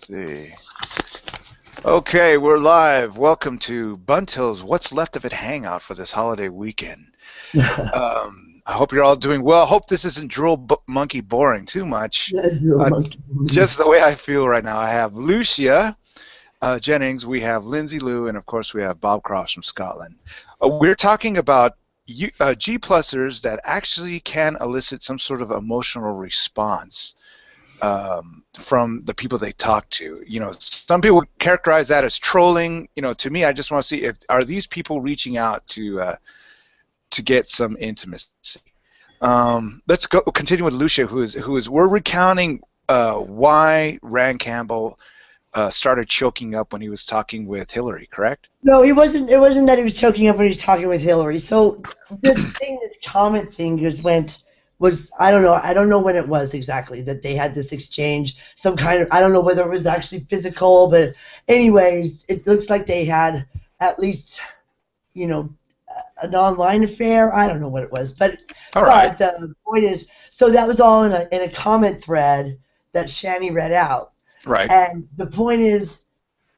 See. Okay, we're live. Welcome to Bunto's What's Left of It Hangout for this holiday weekend. I hope you're all doing well. I hope this isn't Drool-monkey boring too much. Yeah, Drool-monkey. Just the way I feel right now. I have Lucia Jennings, we have Lindsay Lou, and of course we have Bob Cross from Scotland. We're talking about G-plussers that actually can elicit some sort of emotional response from the people they talk to. You know, some people characterize that as trolling. You know, to me, I just want to see if are these people reaching out to get some intimacy. Let's go continue with Lucia, who is we're recounting why Rand Campbell started choking up when he was talking with Hillary, correct? No, he wasn't. It wasn't that he was choking up when he was talking with Hillary. So this comment thing was I don't know. I don't know when it was exactly that they had this exchange. Some kind of, I don't know whether it was actually physical, but anyways, it looks like they had at least, you know, an online affair. I don't know what it was, but All right. the point is, so that was all in a comment thread that Shani read out. Right. And the point is,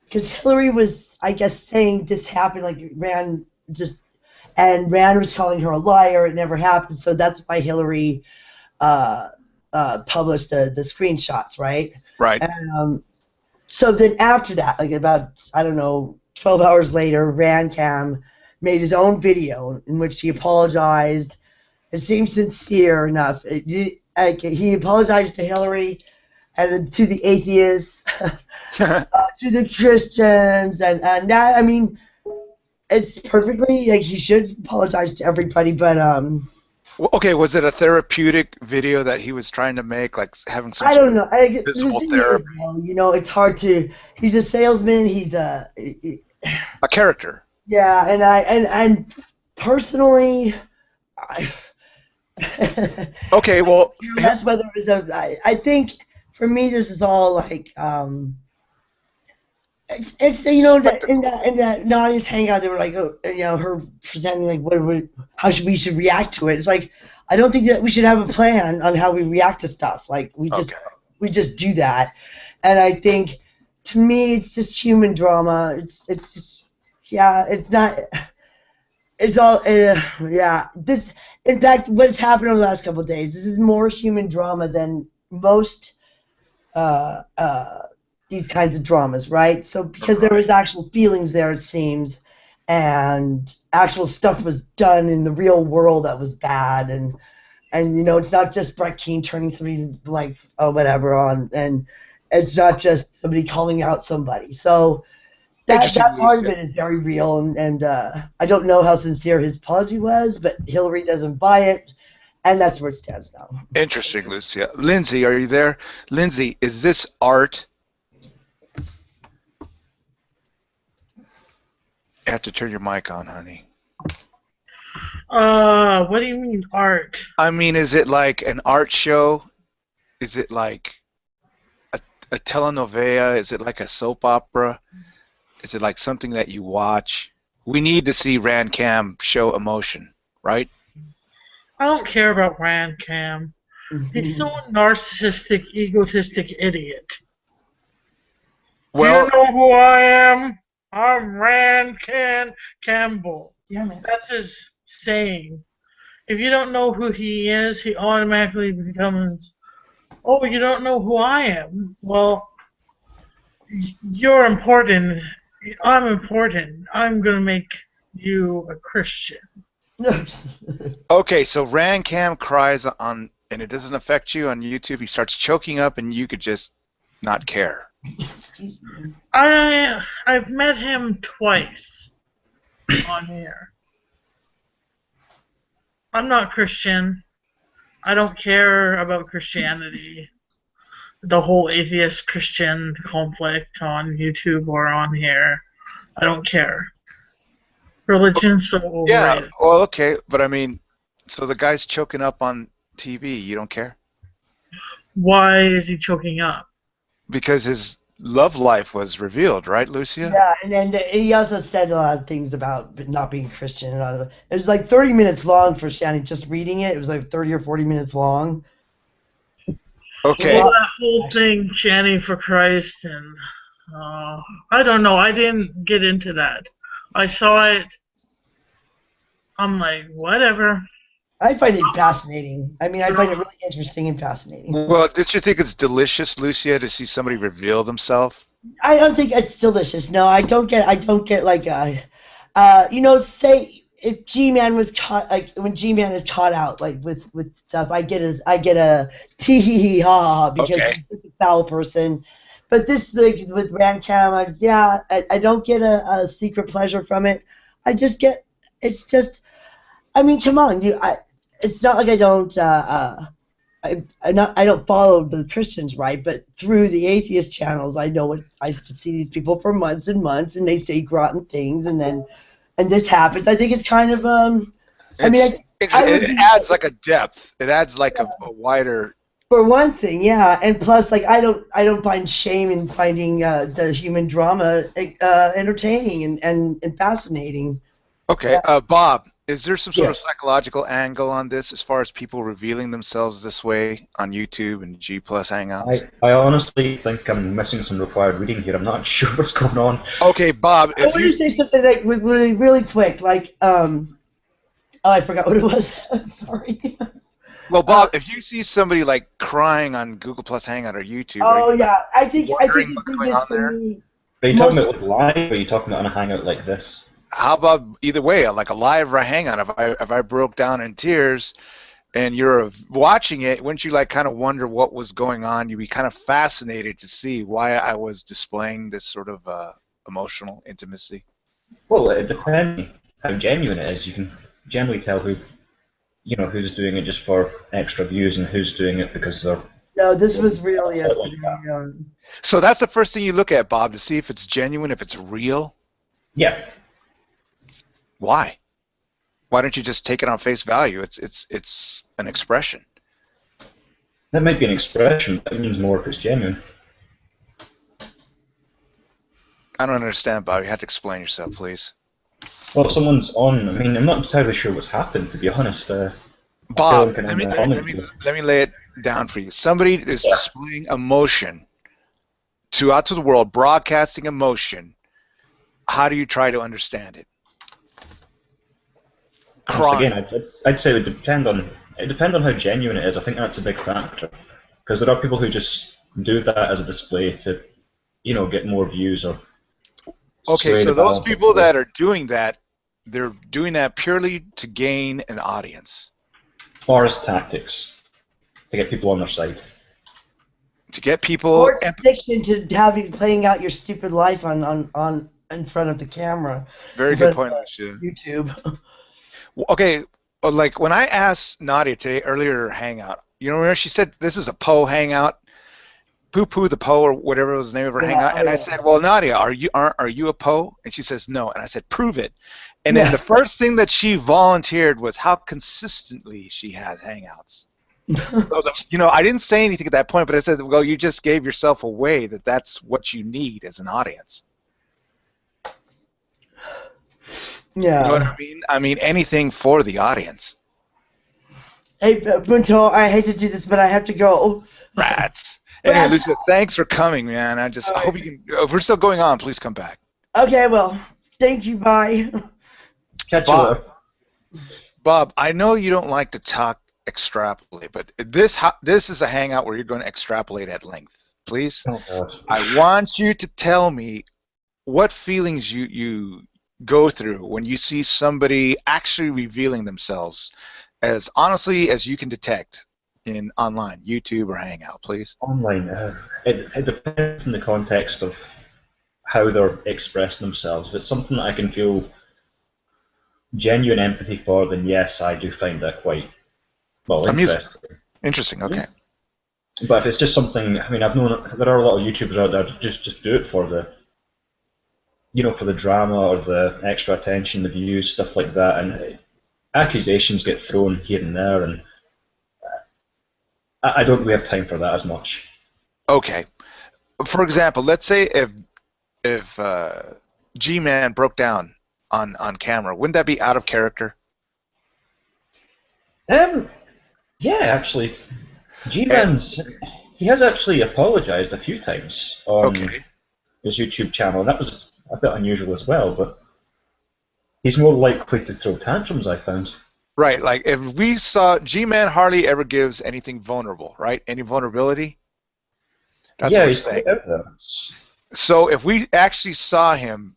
because Hillary was, I guess, saying this happened, like Rand was calling her a liar. It never happened. So that's why Hillary published the screenshots, right? Right. And so then after that, like about, I don't know, 12 hours later, Rand Cam made his own video in which he apologized. It seemed sincere enough. He apologized to Hillary and to the atheists, to the Christians, and that, I mean, it's perfectly, like, he should apologize to everybody, but, Okay, was it a therapeutic video that he was trying to make, like having some I sort don't know. of visible therapy? You know, it's hard to, he's a salesman, he's A character. yeah, and personally, Okay, well, that's whether it was I think, for me, this is all like, it's you know, that in that audience hangout, they were like, oh, you know, her presenting like how we should react to it. It's like, I don't think that we should have a plan on how we react to stuff. Like we just do that, and I think, to me, it's just human drama. It's just, yeah, it's not. It's all yeah. This, in fact, what's happened over the last couple of days, this is more human drama than most these kinds of dramas, right? So because there was actual feelings there, it seems, and actual stuff was done in the real world that was bad, and you know, it's not just Brett Keane turning somebody like, oh, whatever on, and it's not just somebody calling out somebody. So that part of it is very real, and I don't know how sincere his apology was, but Hillary doesn't buy it, and that's where it stands now. Interesting, Lucia. Lindsay, are you there? Lindsay, is this art? You have to turn your mic on, honey. What do you mean art? I mean, is it like an art show? Is it like a telenovela? Is it like a soap opera? Is it like something that you watch? We need to see Rand Cam show emotion, right? I don't care about Rand Cam. He's so a narcissistic, egotistic idiot. Well, do you know who I am? I'm Rand Campbell. Yeah, man. That's his saying. If you don't know who he is, he automatically becomes, oh, you don't know who I am? Well, you're important. I'm important. I'm going to make you a Christian. Okay, so Rand Cam cries on, and it doesn't affect you on YouTube. He starts choking up, and you could just not care. I've met him twice on here. I'm not Christian. I don't care about Christianity. The whole atheist-Christian conflict on YouTube or on here. I don't care. Religion's so overrated. Yeah, well, okay, but I mean, so the guy's choking up on TV. You don't care? Why is he choking up? Because his love life was revealed, right, Lucia? Yeah, and then he also said a lot of things about not being Christian. And it was like 30 minutes long for Shani just reading it. It was like 30 or 40 minutes long. Okay. Oh, that whole thing chanting for Christ and I don't know. I didn't get into that. I saw it. I'm like, whatever. I find it fascinating. I mean, I find it really interesting and fascinating. Well, did you think it's delicious, Lucia, to see somebody reveal themselves? I don't think it's delicious. No, I don't get. I don't get like say if G-Man was caught, like when G-Man is caught out, like with stuff, I get a tee hee hee ha ha because Okay. he's a foul person. But this, like with Rancam, I don't get a secret pleasure from it. I just get. It's just. I mean, come on, it's not like I don't. I don't follow the Christians, right? But through the atheist channels, I know I see these people for months and months, and they say rotten things, and this happens. I think it's kind of I mean, I would It be adds like a depth. It adds like a wider. for one thing, yeah, and plus, like I don't find shame in finding the human drama entertaining and fascinating. Okay, Bob, is there some sort of Yes. psychological angle on this as far as people revealing themselves this way on YouTube and G Plus Hangouts? I honestly think I'm missing some required reading here. I'm not sure what's going on. Okay, Bob, I if want you to say something like really quick, like oh, I forgot what it was. Sorry. well, Bob, if you see somebody like crying on Google Plus Hangout or YouTube, are Oh you yeah, I think wondering the what's thing going is on for there? me. Are you Most talking about like live, or are you talking about on a hangout like this? How about either way, like a live hangout? If I broke down in tears and you're watching it, wouldn't you like kind of wonder what was going on? You'd be kind of fascinated to see why I was displaying this sort of emotional intimacy. Well, it depends how genuine it is. You can generally tell who's doing it just for extra views and who's doing it because they're No, this was real like yesterday. that. So that's the first thing you look at, Bob, to see if it's genuine, if it's real. Yeah. Why? Why don't you just take it on face value? It's an expression. That might be an expression, but it means more if it's genuine. I don't understand, Bob. You have to explain yourself, please. Well, if someone's on, I mean, I'm not entirely sure what's happened, to be honest. Bob, Can let me lay it down for you. Somebody is Yeah. displaying emotion out to the world, broadcasting emotion. How do you try to understand it? Once Crying. again, I'd say it depend on how genuine it is. I think that's a big factor because there are people who just do that as a display to, get more views or Okay, sway the so those balance of people power. that are doing that, they're doing that purely to gain an audience, Or as tactics to get people on their side. to get people. Or it's addiction to having playing out your stupid life on in front of the camera. Very in good front point, of Lucia. YouTube. Okay, like when I asked Nadia today earlier Hangout, remember she said this is a Poe Hangout, poo the Poe or whatever was the name of her Yeah, Hangout, and I yeah. said, well, Nadia, are you a Poe? And she says no, and I said, prove it. And then Yeah. the first thing that she volunteered was how consistently she has Hangouts. So I didn't say anything at that point, but I said, well, you just gave yourself away that that's what you need as an audience. Yeah. You know what I mean? I mean, anything for the audience. Hey, Bunto, I hate to do this, but I have to go. Rats. Anyway, Rats. Lucia, thanks for coming, man. I hope you can. If we're still going on, please come back. Okay, well, thank you. Bye. Catch you Bob. later. Bob, I know you don't like to talk extrapolate, but this is a hangout where you're going to extrapolate at length. Please, Oh, God. I want you to tell me what feelings you go through when you see somebody actually revealing themselves as honestly as you can detect in online, YouTube or Hangout, please. Online, it depends on the context of how they're expressing themselves. If it's something that I can feel genuine empathy for, then yes, I do find that quite, well, Amusing. interesting. Interesting, okay. But if it's just something, I mean, I've known there are a lot of YouTubers out there that just do it for the, for the drama or the extra attention, the views, stuff like that, and accusations get thrown here and there, and I don't really have time for that as much. Okay. For example, let's say if G-Man broke down on camera, wouldn't that be out of character? Yeah, actually, G-Man's He has actually apologised a few times on Okay. his YouTube channel, and that was a bit unusual as well, but he's more likely to throw tantrums, I found. Right. Like if we saw G-Man hardly ever gives anything vulnerable, right? Any vulnerability. That's what Yeah, we're he's saying. quite out there. So if we actually saw him,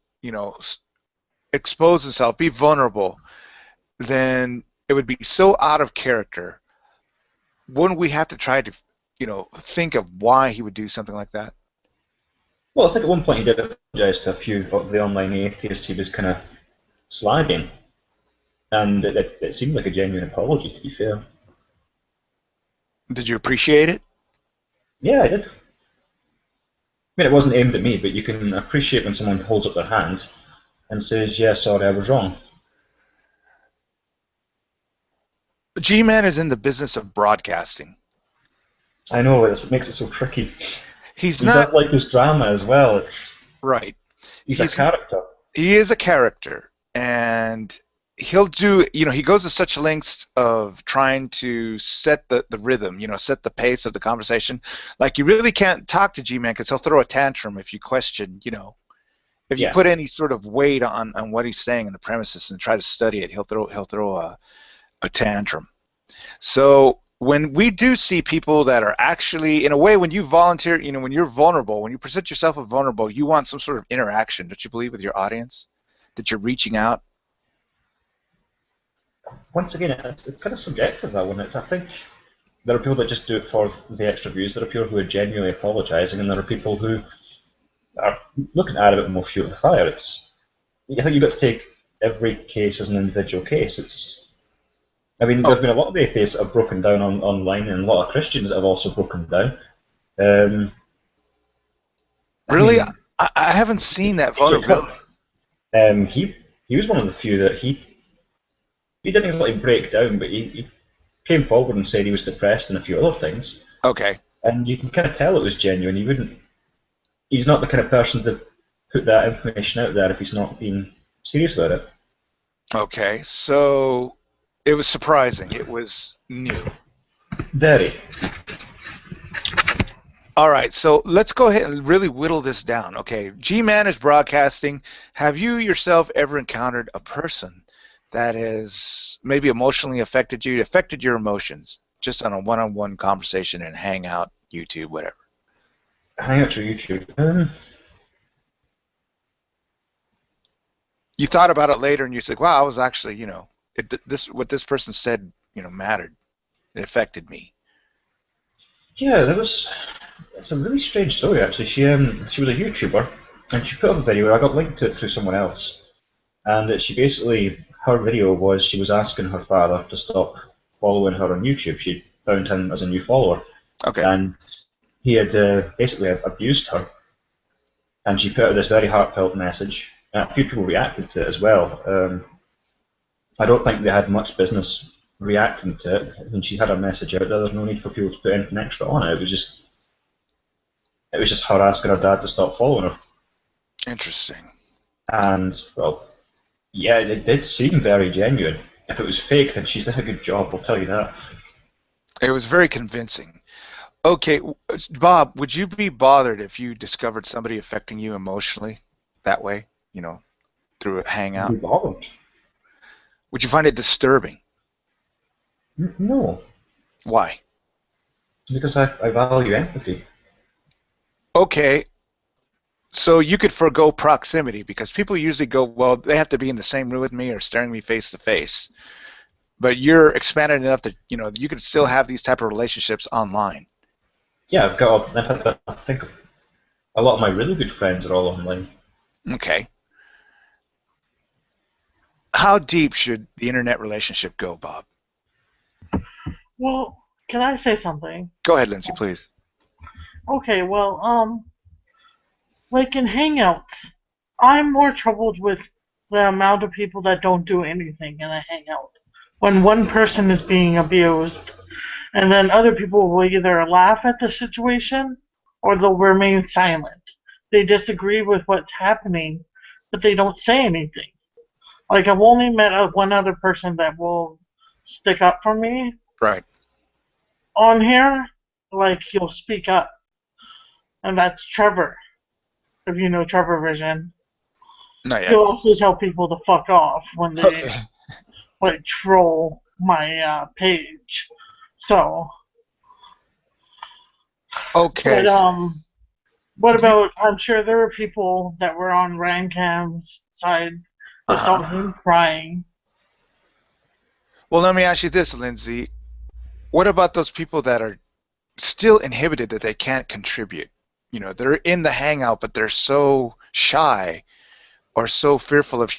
expose himself, be vulnerable, then it would be so out of character. Wouldn't we have to try to, think of why he would do something like that? Well, I think at one point he did apologise to a few of the online atheists he was kind of slagging, and it seemed like a genuine apology, to be fair. Did you appreciate it? Yeah, I did. I mean, it wasn't aimed at me, but you can appreciate when someone holds up their hand and says, yeah, sorry, I was wrong. G-Man is in the business of broadcasting. I know, that's what makes it so tricky. He's He not does like his drama as well. right. He's a character. He is a character, and he'll do. He goes to such lengths of trying to set the rhythm. Set the pace of the conversation. Like you really can't talk to G-Man because he'll throw a tantrum if you question. If you Yeah. put any sort of weight on what he's saying in the premises and try to study it, he'll throw a tantrum. So when we do see people that are actually, in a way, when you volunteer, when you're vulnerable, when you present yourself as vulnerable, you want some sort of interaction, don't you believe, with your audience? That you're reaching out? Once again, it's kind of subjective, that one. I think there are people that just do it for the extra views. There are people who are genuinely apologising, and there are people who are looking at it a bit more fuel to the fire. I think you've got to take every case as an individual case. There's been a lot of atheists that have broken down online, and a lot of Christians that have also broken down. Really? I haven't seen that vulnerability. He was one of the few that he didn't exactly break down, but he came forward and said he was depressed and a few other things. Okay. And you can kind of tell it was genuine. He's not the kind of person to put that information out there if he's not being serious about it. Okay, so it was surprising. It was new. Very. All right, so let's go ahead and really whittle this down. Okay, G-Man is broadcasting. Have you yourself ever encountered a person that has maybe emotionally affected your emotions, just on a one-on-one conversation in Hangout, YouTube, whatever? Hangout or YouTube? You thought about it later and you said, wow, I was actually, what this person said, mattered. It affected me. Yeah, it's a really strange story, actually. She was a YouTuber, and she put up a video. I got linked to it through someone else, and her video was she was asking her father to stop following her on YouTube. She found him as a new follower, Okay. and he had basically abused her, and she put out this very heartfelt message. And a few people reacted to it as well. I don't think they had much business reacting to it. When she had a message out there, there's no need for people to put anything extra on it. It was just her asking her dad to stop following her. Interesting. And, well, yeah, it did seem very genuine. If it was fake, then she's done a good job, I'll tell you that. It was very convincing. Okay, Bob, would you be bothered if you discovered somebody affecting you emotionally that way, through a Hangout? Be bothered? Would you find it disturbing? No. Why? Because I value empathy. Okay, so you could forego proximity because people usually go, well, they have to be in the same room with me or staring me face to face. But you're expanded enough that you can still have these type of relationships online. Yeah, I think a lot of my really good friends are all online. Okay. How deep should the internet relationship go, Bob? Well, can I say something? Go ahead, Lindsay, please. Okay, well, like in Hangouts, I'm more troubled with the amount of people that don't do anything in a Hangout. When one person is being abused, and then other people will either laugh at the situation or they'll remain silent. They disagree with what's happening, but they don't say anything. Like, I've only met one other person that will stick up for me. Right. On here, like he'll speak up, and that's Trevor. If you know Trevor Vision, Not yet. he'll also tell people to fuck off when they Okay. like troll my page. So, Okay. but what about? I'm sure there were people that were on Rancam's side that saw Uh-huh. him crying. Well, let me ask you this, Lindsay. What about those people that are still inhibited that they can't contribute? You know, they're in the Hangout, but they're so shy or so fearful of,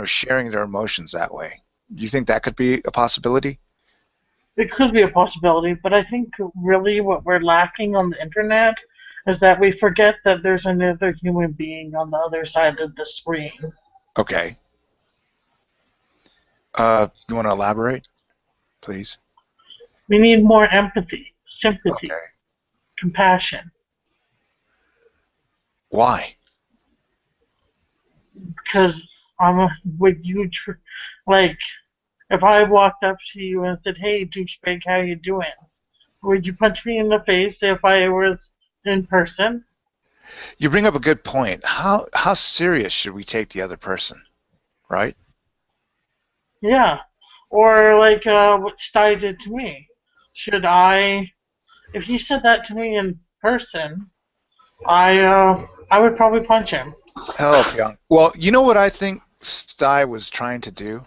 sharing their emotions that way. Do you think that could be a possibility? It could be a possibility, but I think really what we're lacking on the internet is that we forget that there's another human being on the other side of the screen. Okay. You want to elaborate, please? We need more empathy, sympathy, Okay. compassion. Why? Because would you like if I walked up to you and said, "Hey, douchebag, how you doing?" Would you punch me in the face if I was in person? You bring up a good point. How serious should we take the other person, right? Yeah. Or like what Sty did to me. Should I? If he said that to me in person, I would probably punch him. Help, young. Well, you know what I think Sty was trying to do?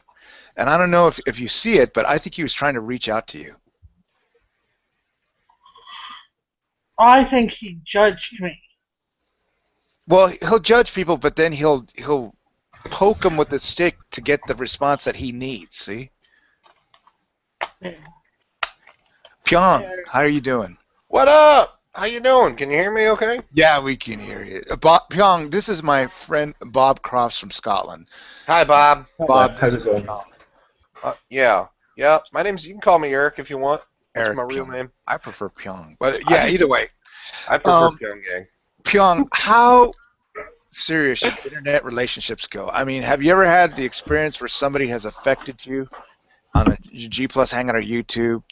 And I don't know if you see it, but I think he was trying to reach out to you. I think he judged me. Well, he'll judge people, but then he'll poke them with a stick to get the response that he needs. See, Pyong, how are you doing? What up? How you doing? Can you hear me okay? Yeah, we can hear you. Pyong, this is my friend Bob Crofts from Scotland. Hi, Bob. Bob, How's this it is going? Pyong. Yeah. Yeah. My name's, you can call me Eric if you want. That's Eric my real Pyong. name. I prefer Pyong, but yeah, either way. I prefer Um, Pyongyang. Pyong, how serious should internet relationships go? I mean, have you ever had the experience where somebody has affected you on a G Plus Hangout or YouTube,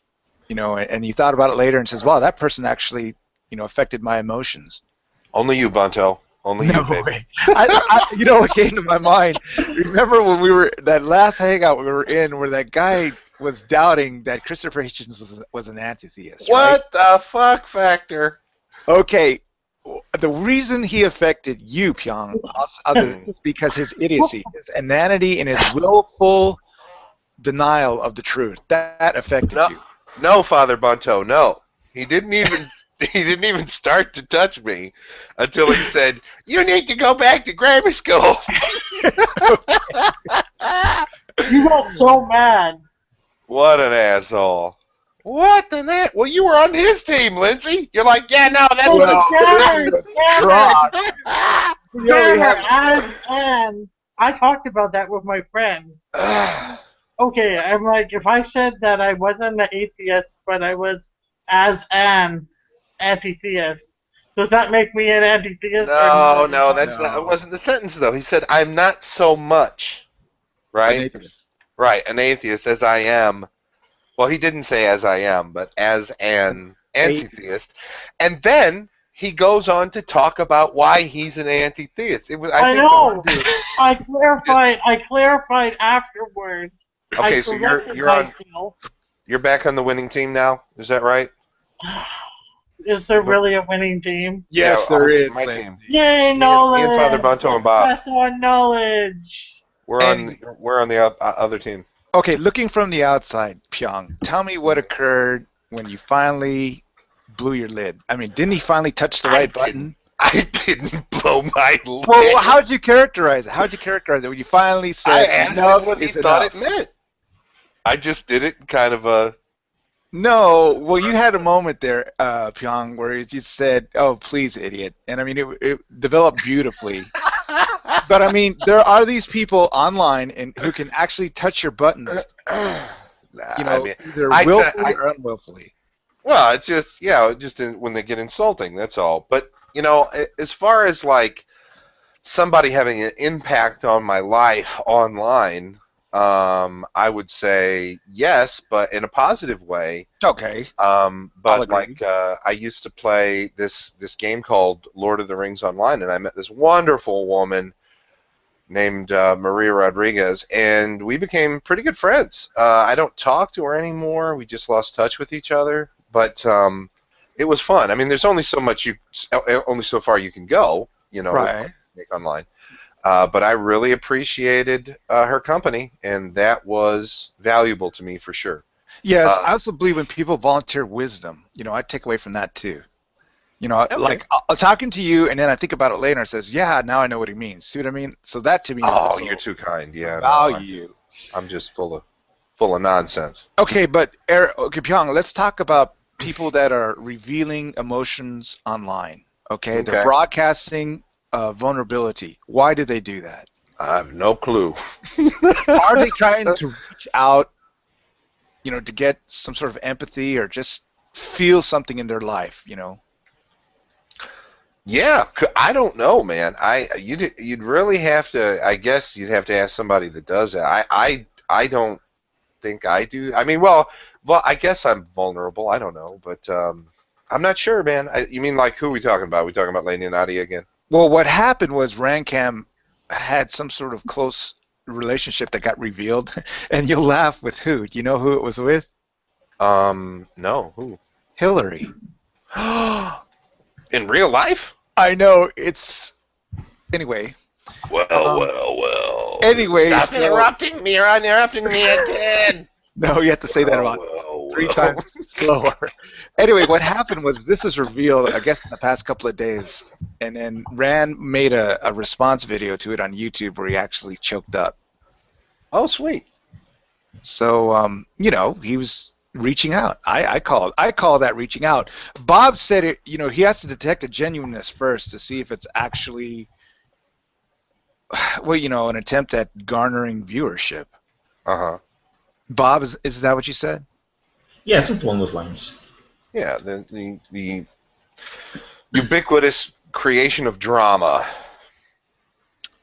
and you thought about it later and says, "Wow, that person actually, affected my emotions." Only you, Bunto. Only you, No baby. way. What came to my mind? Remember when we were that last Hangout we were in, where that guy was doubting that Christopher Hitchens was an anti-theist, right? What the fuck factor? Okay, the reason he affected you, Pyong, is because his idiocy, his inanity, and his willful denial of the truth. That affected No, you. no, Father Bunto, no. He didn't even he didn't even start to touch me until he said, "You need to go back to grammar school." You got so mad. What an asshole. What the that? Well, you were on his team, Lindsay. You're like, yeah, no, that's Well, and I talked about that with my friend. Okay, I'm like, if I said that I wasn't an atheist, but I was as an anti-theist, does that make me an anti-theist? No, no, that's No. not. It wasn't the sentence though. He said, "I'm not so much." Right. An atheist. Right, an atheist as I am. Well, he didn't say as I am, but as an anti-theist. And then he goes on to talk about why he's an anti-theist. It was, I think know. I clarified afterwards. Okay, so you're back on the winning team now. Is that right? Is there really a winning team? Yes, Yeah, there is. my Lindsay. team. Yay, Me knowledge! and Father Bunto and Bob. That's on knowledge. We're on the other team. Okay, looking from the outside, Pyong, tell me what occurred when you finally blew your lid. I mean, didn't he finally touch the right button? I didn't blow my lid. Well, how'd you characterize it? How'd you characterize it when you finally said, I asked enough him what he is thought enough? it meant. I just did it in kind of a... No, well, you had a moment there, Pyong, where you just said, "Oh, please, idiot," and I mean, it developed beautifully. But I mean, there are these people online who can actually touch your buttons, either willfully or unwillfully. Well, it's just when they get insulting, that's all. But as far as like somebody having an impact on my life online, I would say yes, but in a positive way. Okay. But I'll agree. like I used to play this game called Lord of the Rings Online, and I met this wonderful woman named Maria Rodriguez, and we became pretty good friends. I don't talk to her anymore. We just lost touch with each other, but it was fun. I mean, there's only only so far you can go, Right. make online. But I really appreciated her company, and that was valuable to me for sure. Yes, Uh, I also believe when people volunteer wisdom, I take away from that too. okay. Like talking to you, and then I think about it later and it says, yeah, now I know what he means. See what I mean? So that to me is Oh, also you're too kind. Yeah, no, value. I'm just full of nonsense. Okay, but okay, Pyong, let's talk about people that are revealing emotions online. Okay, they're Okay. broadcasting vulnerability. Why do they do that? I have no clue. Are they trying to reach out, to get some sort of empathy or just feel something in their life? Yeah, I don't know, man. You'd really have to. I guess you'd have to ask somebody that does that. I don't think I do. I mean, well, I guess I'm vulnerable. I don't know, but I'm not sure, man. You mean like who are we talking about? Are we talking about Lady and Nadia again? Well, what happened was Rancam had some sort of close relationship that got revealed, and you'll laugh with who? Do you know who it was with? No, who? Hillary. In real life? I know, it's... Anyway. Well. Anyways, Stop interrupting me! You're interrupting me again! No, you have to say that about 3 times slower. Anyway, what happened was this was revealed, I guess, in the past couple of days, and then Rand made a response video to it on YouTube where he actually choked up. Oh, sweet. So, he was reaching out. I call that reaching out. Bob said it. He has to detect a genuineness first to see if it's actually, well, an attempt at garnering viewership. Uh-huh. Bob, is that what you said? Yeah, something along those lines. Yeah, the ubiquitous creation of drama.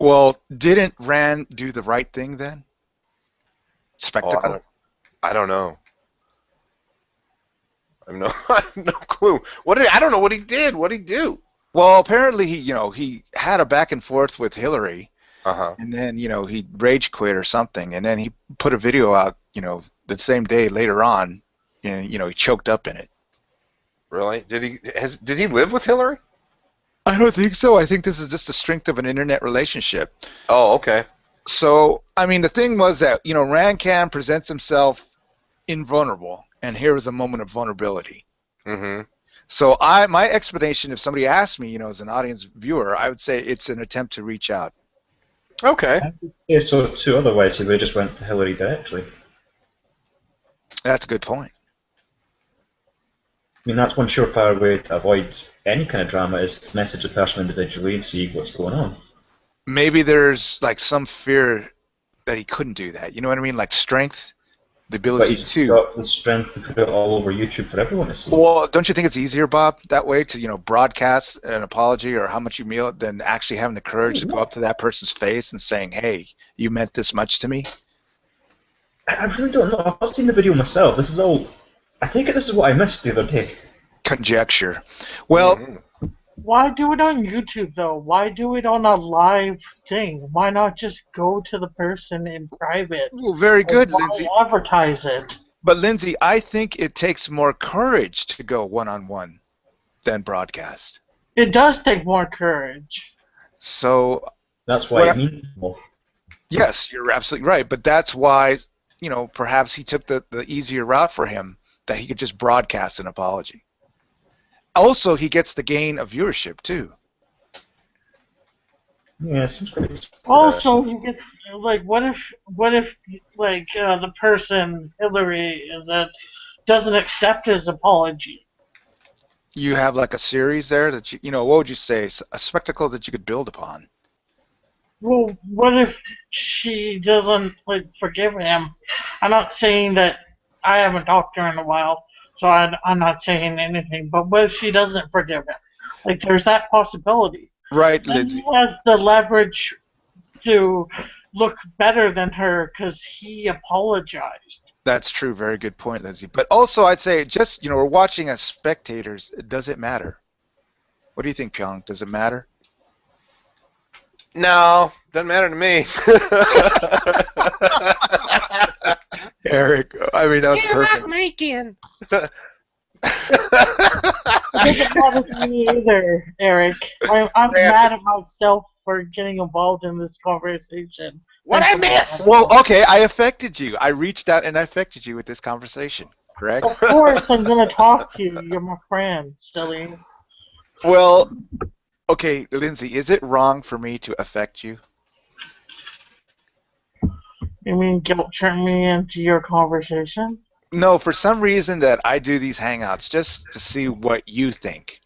Well, didn't Rand do the right thing then? Spectacle. Oh, I don't know. I have no clue. I don't know what he did. What did he do? Well, apparently he had a back and forth with Hillary, Uh-huh. and then he rage quit or something, and then he put a video out the same day later on, and he choked up in it. Really? Did he live with Hillary? I don't think so. I think this is just the strength of an internet relationship. Oh, okay. So, I mean, the thing was that, Rancam presents himself invulnerable, and here is a moment of vulnerability. Mm-hmm. So my explanation, if somebody asked me, as an audience viewer, I would say it's an attempt to reach out. Okay. Yeah, so too, otherwise he would have just went to Hillary directly. That's a good point. I mean, that's one surefire way to avoid any kind of drama is to message a person individually and see what's going on. Maybe there's like some fear that he couldn't do that. You know what I mean? Like strength, the But ability he's to. got the strength to put it all over YouTube for everyone to see. Well, don't you think it's easier, Bob, that way to broadcast an apology or how much you mean than actually having the courage to go up to that person's face and saying, "Hey, you meant this much to me"? I really don't know. I've not seen the video myself. This is all. I take it this is what I missed the other day. Conjecture. Well, Mm-hmm. Why do it on YouTube though? Why do it on a live thing? Why not just go to the person in private? very good, Why Lindsay. advertise it? But Lindsay, I think it takes more courage to go one-on-one than broadcast. It does take more courage. So, That's why it means more. yes, you're absolutely right. But that's why, perhaps he took the easier route for him, that he could just broadcast an apology. Also, he gets the gain of viewership, too. Yeah, it seems great. Also, you get like, what if the person Hillary that doesn't accept his apology? You have like a series there that what would you say, a spectacle that you could build upon. Well, what if she doesn't forgive him? I'm not saying that I haven't talked to her in a while, so I'm not saying anything. But what if she doesn't forgive him? Like, there's that possibility. Right, Then Lindsay. he has the leverage to look better than her because he apologized. That's true. Very good point, Lindsay. But also, I'd say just, we're watching as spectators. Does it matter? What do you think, Pyong? Does it matter? No, doesn't matter to me. Eric, I mean, that was perfect. making. It doesn't bother me either, Eric. I'm mad at myself for getting involved in this conversation. What I miss? Well, okay, I affected you. I reached out and I affected you with this conversation, correct? Of course, I'm gonna talk to you. You're my friend, silly. Well, okay, Lindsay, is it wrong for me to affect you? You mean guilt trip me into your conversation? No, for some reason that I do these hangouts just to see what you think.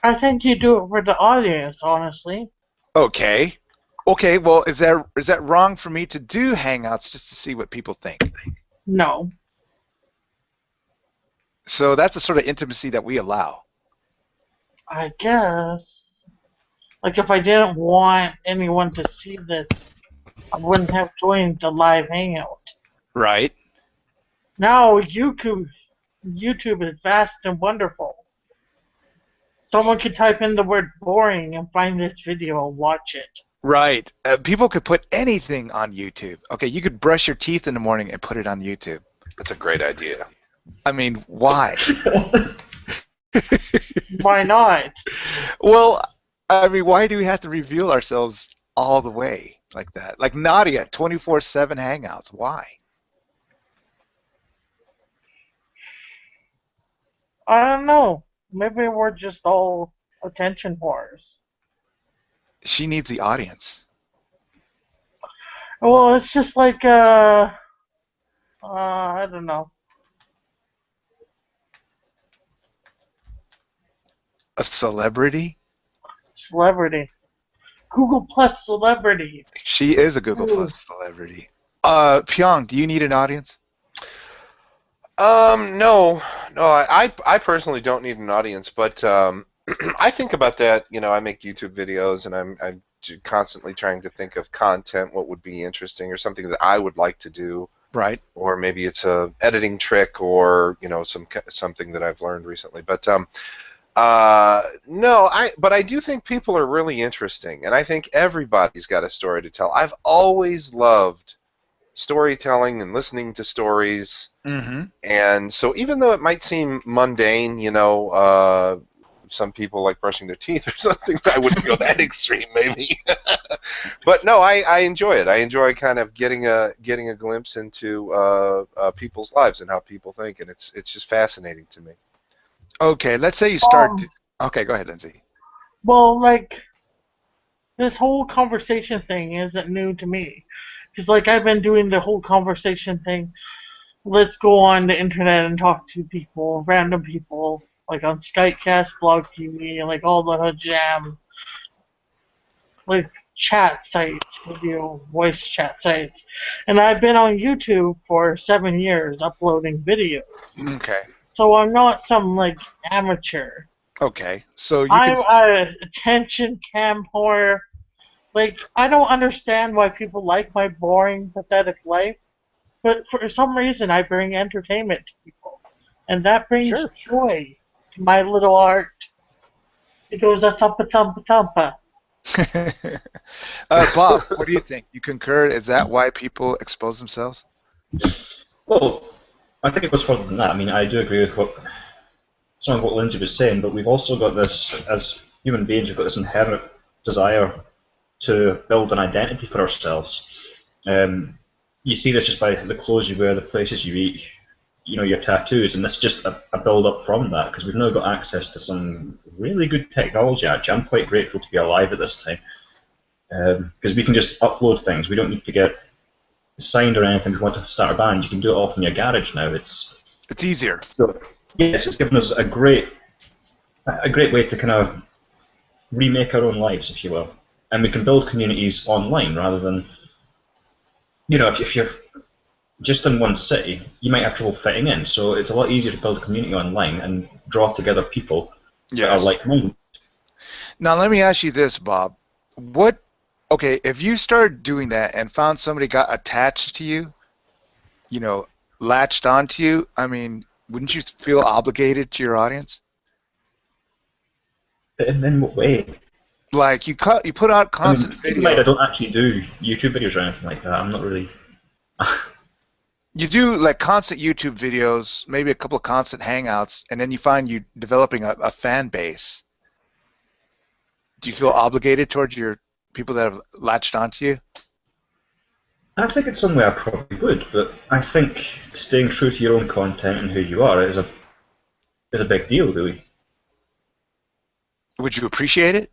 I think you do it for the audience, honestly. Okay. Okay, well, is that wrong for me to do hangouts just to see what people think? No. So that's the sort of intimacy that we allow. I guess. Like, if I didn't want anyone to see this, I wouldn't have joined the live hangout. Right. Now, YouTube is vast and wonderful. Someone could type in the word boring and find this video and watch it. Right. People could put anything on YouTube. Okay, you could brush your teeth in the morning and put it on YouTube. That's a great idea. I mean, why? Why not? Well, I mean, why do we have to reveal ourselves all the way like that? Like Nadia, 24/7 hangouts. Why? I don't know. Maybe we're just all attention whores. She needs the audience. Well, it's just like, I don't know. A celebrity? Celebrity. Google Plus celebrity. She is a Google Plus celebrity. Pyong, do you need an audience? No, I personally don't need an audience, but I think about that. I make YouTube videos, and I'm constantly trying to think of content, what would be interesting, or something that I would like to do. Right. Or maybe it's a editing trick, or something that I've learned recently. But no, but I do think people are really interesting, and I think everybody's got a story to tell. I've always loved storytelling and listening to stories. Mm-hmm. And so even though it might seem mundane, some people like brushing their teeth or something, I wouldn't go that extreme maybe. But no, I enjoy it. I enjoy kind of getting a glimpse into people's lives and how people think, and it's just fascinating to me. Okay, let's say you start... Okay, go ahead, Lindsay. Well, like, this whole conversation thing isn't new to me. Because, like, I've been doing the whole conversation thing. Let's go on the internet and talk to people, random people, like on Skypecast, Blog TV, and like all the jam, like chat sites, video, voice chat sites. And I've been on YouTube for 7 years uploading videos. Okay. So I'm not some, like, amateur. Okay, so I'm an attention cam whore. Like, I don't understand why people like my boring, pathetic life, but for some reason I bring entertainment to people. And that brings joy to my little art. It goes a thumpa thumpa thumpa. Bob, what do you think? You concur? Is that why people expose themselves? Well, I think it goes further than that. I mean, I do agree with some of what Lindsay was saying, but we've also got this, as human beings, we've got this inherent desire to build an identity for ourselves. You see this just by the clothes you wear, the places you eat, your tattoos, and this is just a build-up from that, because we've now got access to some really good technology, actually. I'm quite grateful to be alive at this time, because we can just upload things. We don't need to get signed or anything. If we want to start a band, you can do it all from your garage now. It's easier. So, yes, it's given us a great way to kind of remake our own lives, if you will. And we can build communities online rather than, if you're just in one city, you might have trouble fitting in. So it's a lot easier to build a community online and draw together people that are like-minded. Now let me ask you this, Bob. okay, if you started doing that and found somebody got attached to you, you know, latched onto you, I mean, wouldn't you feel obligated to your audience? In what way? Like you put out I mean, constant keep in mind, I videos. don't actually do YouTube videos or anything like that. I'm not really. You do like constant YouTube videos, maybe a couple of constant hangouts, and then you find you developing a fan base. Do you feel obligated towards your people that have latched onto you? I think it's some way I probably would, but I think staying true to your own content and who you are is a big deal, really. Would you appreciate it?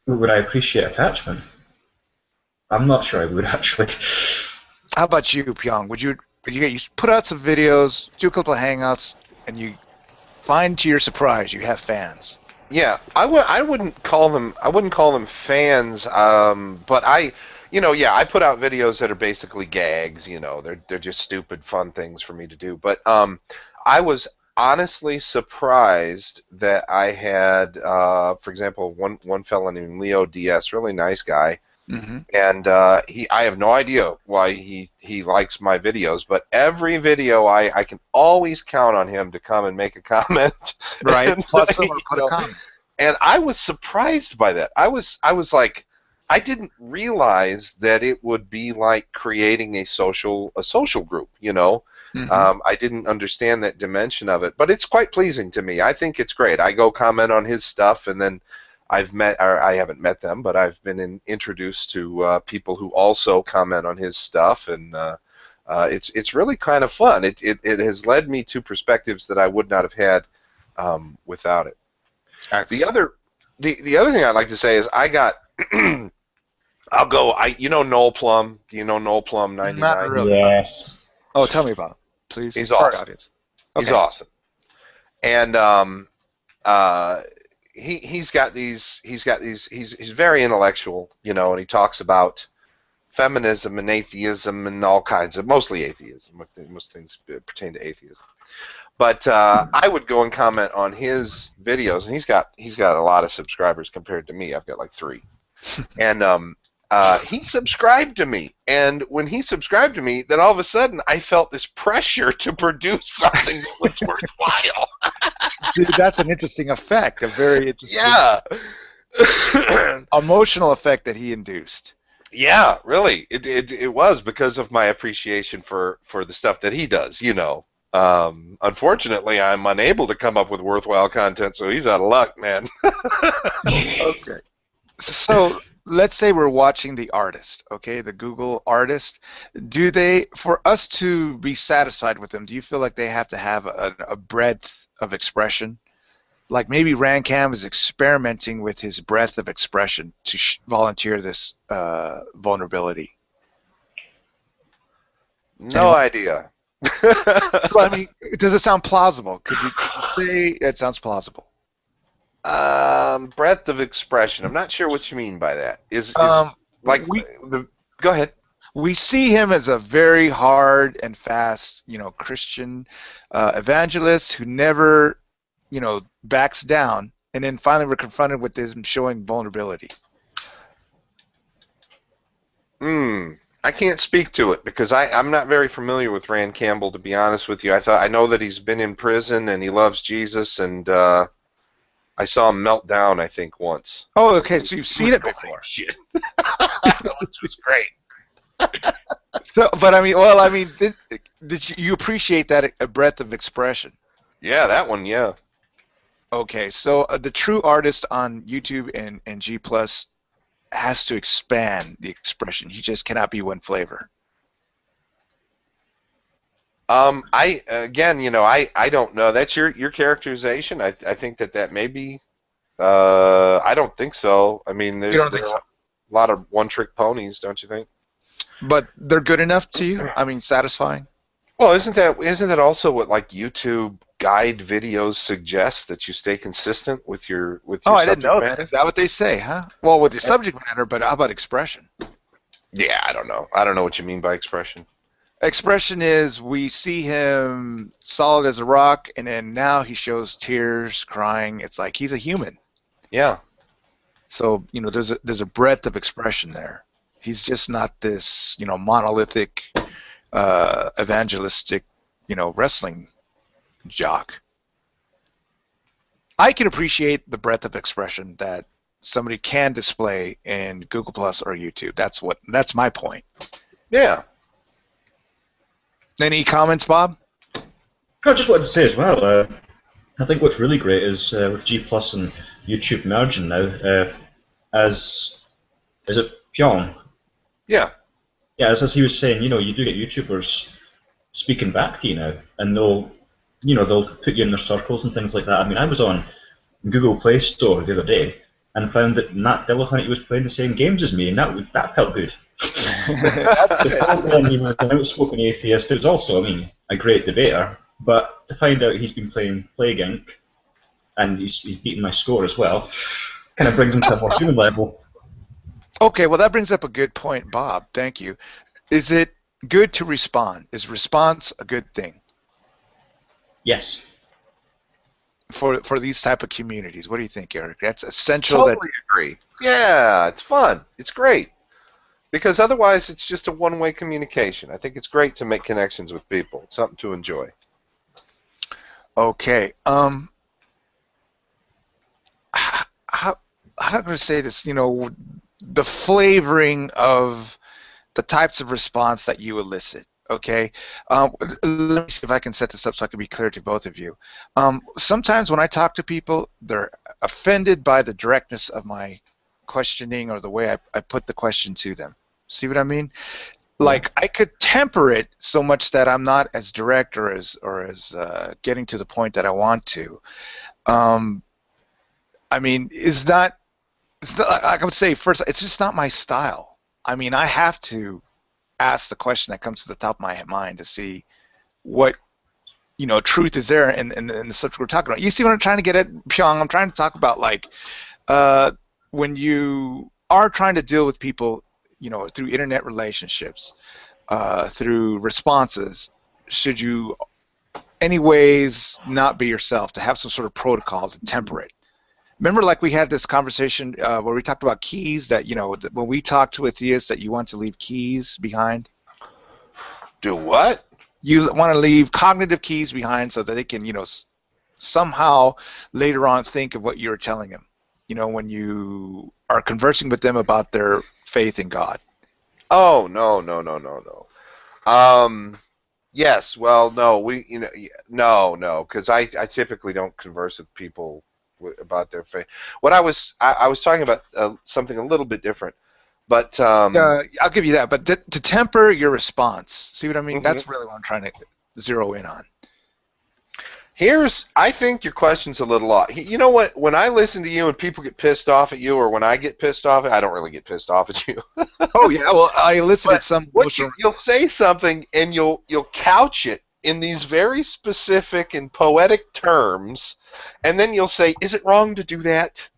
Would I appreciate attachment? I'm not sure I would actually. How about you, Pyong? You put out some videos, do a couple of hangouts, and you find to your surprise you have fans. Yeah, I wouldn't call them fans, but I put out videos that are basically gags. They're just stupid fun things for me to do. But I was honestly surprised that I had, for example, one fella named Leo DS, really nice guy, Mm-hmm. and I have no idea why he likes my videos, but every video I can always count on him to come and make a comment. Right. And, Plus someone put a comment. and I was surprised by that. I was like, I didn't realize that it would be like creating a social group. Mm-hmm. I didn't understand that dimension of it, but it's quite pleasing to me. I think it's great. I go comment on his stuff, and then I haven't met them, but I've been introduced to people who also comment on his stuff, and it's really kind of fun. It has led me to perspectives that I would not have had without it. The other thing I'd like to say is I got Noel Plum. Do you know Noel Plum 99? Not really. Yes. Oh, tell me about him, please. He's For our awesome. audience. He's Okay. awesome. And he's very intellectual, and he talks about feminism and atheism and all kinds of, mostly atheism. Most things pertain to atheism. But I would go and comment on his videos, and he's got a lot of subscribers compared to me. I've got like 3, and he subscribed to me. And when he subscribed to me, then all of a sudden I felt this pressure to produce something that was worthwhile. See, that's an interesting effect, a very interesting Yeah. emotional effect that he induced. Yeah, really. It was because of my appreciation for the stuff that he does, Unfortunately, I'm unable to come up with worthwhile content, so he's out of luck, man. Okay. So let's say we're watching the artist, okay, the Google artist. For us to be satisfied with them, do you feel like they have to have a breadth of expression? Like maybe Rancam is experimenting with his breadth of expression to volunteer this vulnerability. No idea. Well, I mean, does it sound plausible? Could you say it sounds plausible? Breadth of expression. I'm not sure what you mean by that. Go ahead. We see him as a very hard and fast, Christian evangelist who never, backs down, and then finally we're confronted with him showing vulnerability. I can't speak to it because I'm not very familiar with Rand Campbell, to be honest with you. I know that he's been in prison and he loves Jesus, and I saw him melt down, I think, once. Oh, okay, so you've seen it before. Shit. Which was great. So, but did you appreciate that a breadth of expression? Yeah, that one, yeah. Okay, so the true artist on YouTube and G Plus has to expand the expression. He just cannot be one flavor. I don't know. That's your characterization. I think that may be. I don't think so. I mean, there's a lot of one-trick ponies, don't you think? But they're good enough to you? I mean, satisfying? Well, isn't that also what like YouTube guide videos suggest, that you stay consistent with your I didn't subject know matter? that. Is that what they say, huh? Well, with your subject matter, but how about expression? Yeah, I don't know. I don't know what you mean by expression. Expression is we see him solid as a rock, and then now he shows tears, crying. It's like he's a human. Yeah. So there's a breadth of expression there. He's just not this monolithic evangelistic wrestling jock. I can appreciate the breadth of expression that somebody can display in Google Plus or YouTube. That's my point. Yeah. Any comments, Bob? I just wanted to say as well, I think what's really great is with G Plus and YouTube merging now, as is it Pyong? Yeah. Yeah, as he was saying, you do get YouTubers speaking back to you now, and they'll put you in their circles and things like that. I mean, I was on Google Play Store the other day and found that Matt Dillahunty was playing the same games as me, and that felt good. Then he was an outspoken atheist. It was also, a great debater, but to find out he's been playing Plague Inc. and he's beaten my score as well, kind of brings him to a more human level. Okay, well that brings up a good point, Bob. Thank you. Is it good to respond? Is response a good thing? Yes. For these type of communities, what do you think, Eric? That's essential. Totally agree. Yeah, it's fun. It's great. Because otherwise it's just a one-way communication. I think it's great to make connections with people. It's something to enjoy. Okay. How can I say this? The flavoring of the types of response that you elicit. Okay. Let me see if I can set this up so I can be clear to both of you. Sometimes when I talk to people, they're offended by the directness of my questioning or the way I put the question to them. See what I mean? Like I could temper it so much that I'm not as direct or as getting to the point that I want to. It's not, I would say first, it's just not my style. I have to ask the question that comes to the top of my mind to see what truth is there in the subject we're talking about. You see what I'm trying to get at, Pyong? I'm trying to talk about when you are trying to deal with people, through internet relationships, through responses, should you anyways not be yourself, to have some sort of protocol to temper it? Remember, like we had this conversation where we talked about keys, that when we talk to atheists, that you want to leave keys behind. Do what? You want to leave cognitive keys behind so that they can, somehow later on think of what you're telling them. When you are conversing with them about their faith in God. Oh, no. Yes. Well, no. No. Because I typically don't converse with people about their faith. What I was talking about something a little bit different, but I'll give you that. But to temper your response, see what I mean? Mm-hmm. That's really what I'm trying to zero in on. I think your question's a little odd. You know what? When I listen to you and people get pissed off at you, or when I get pissed off, I don't really get pissed off at you. Oh yeah, well I elicited some. You'll say something and you'll couch it in these very specific and poetic terms, and then you'll say, "Is it wrong to do that?"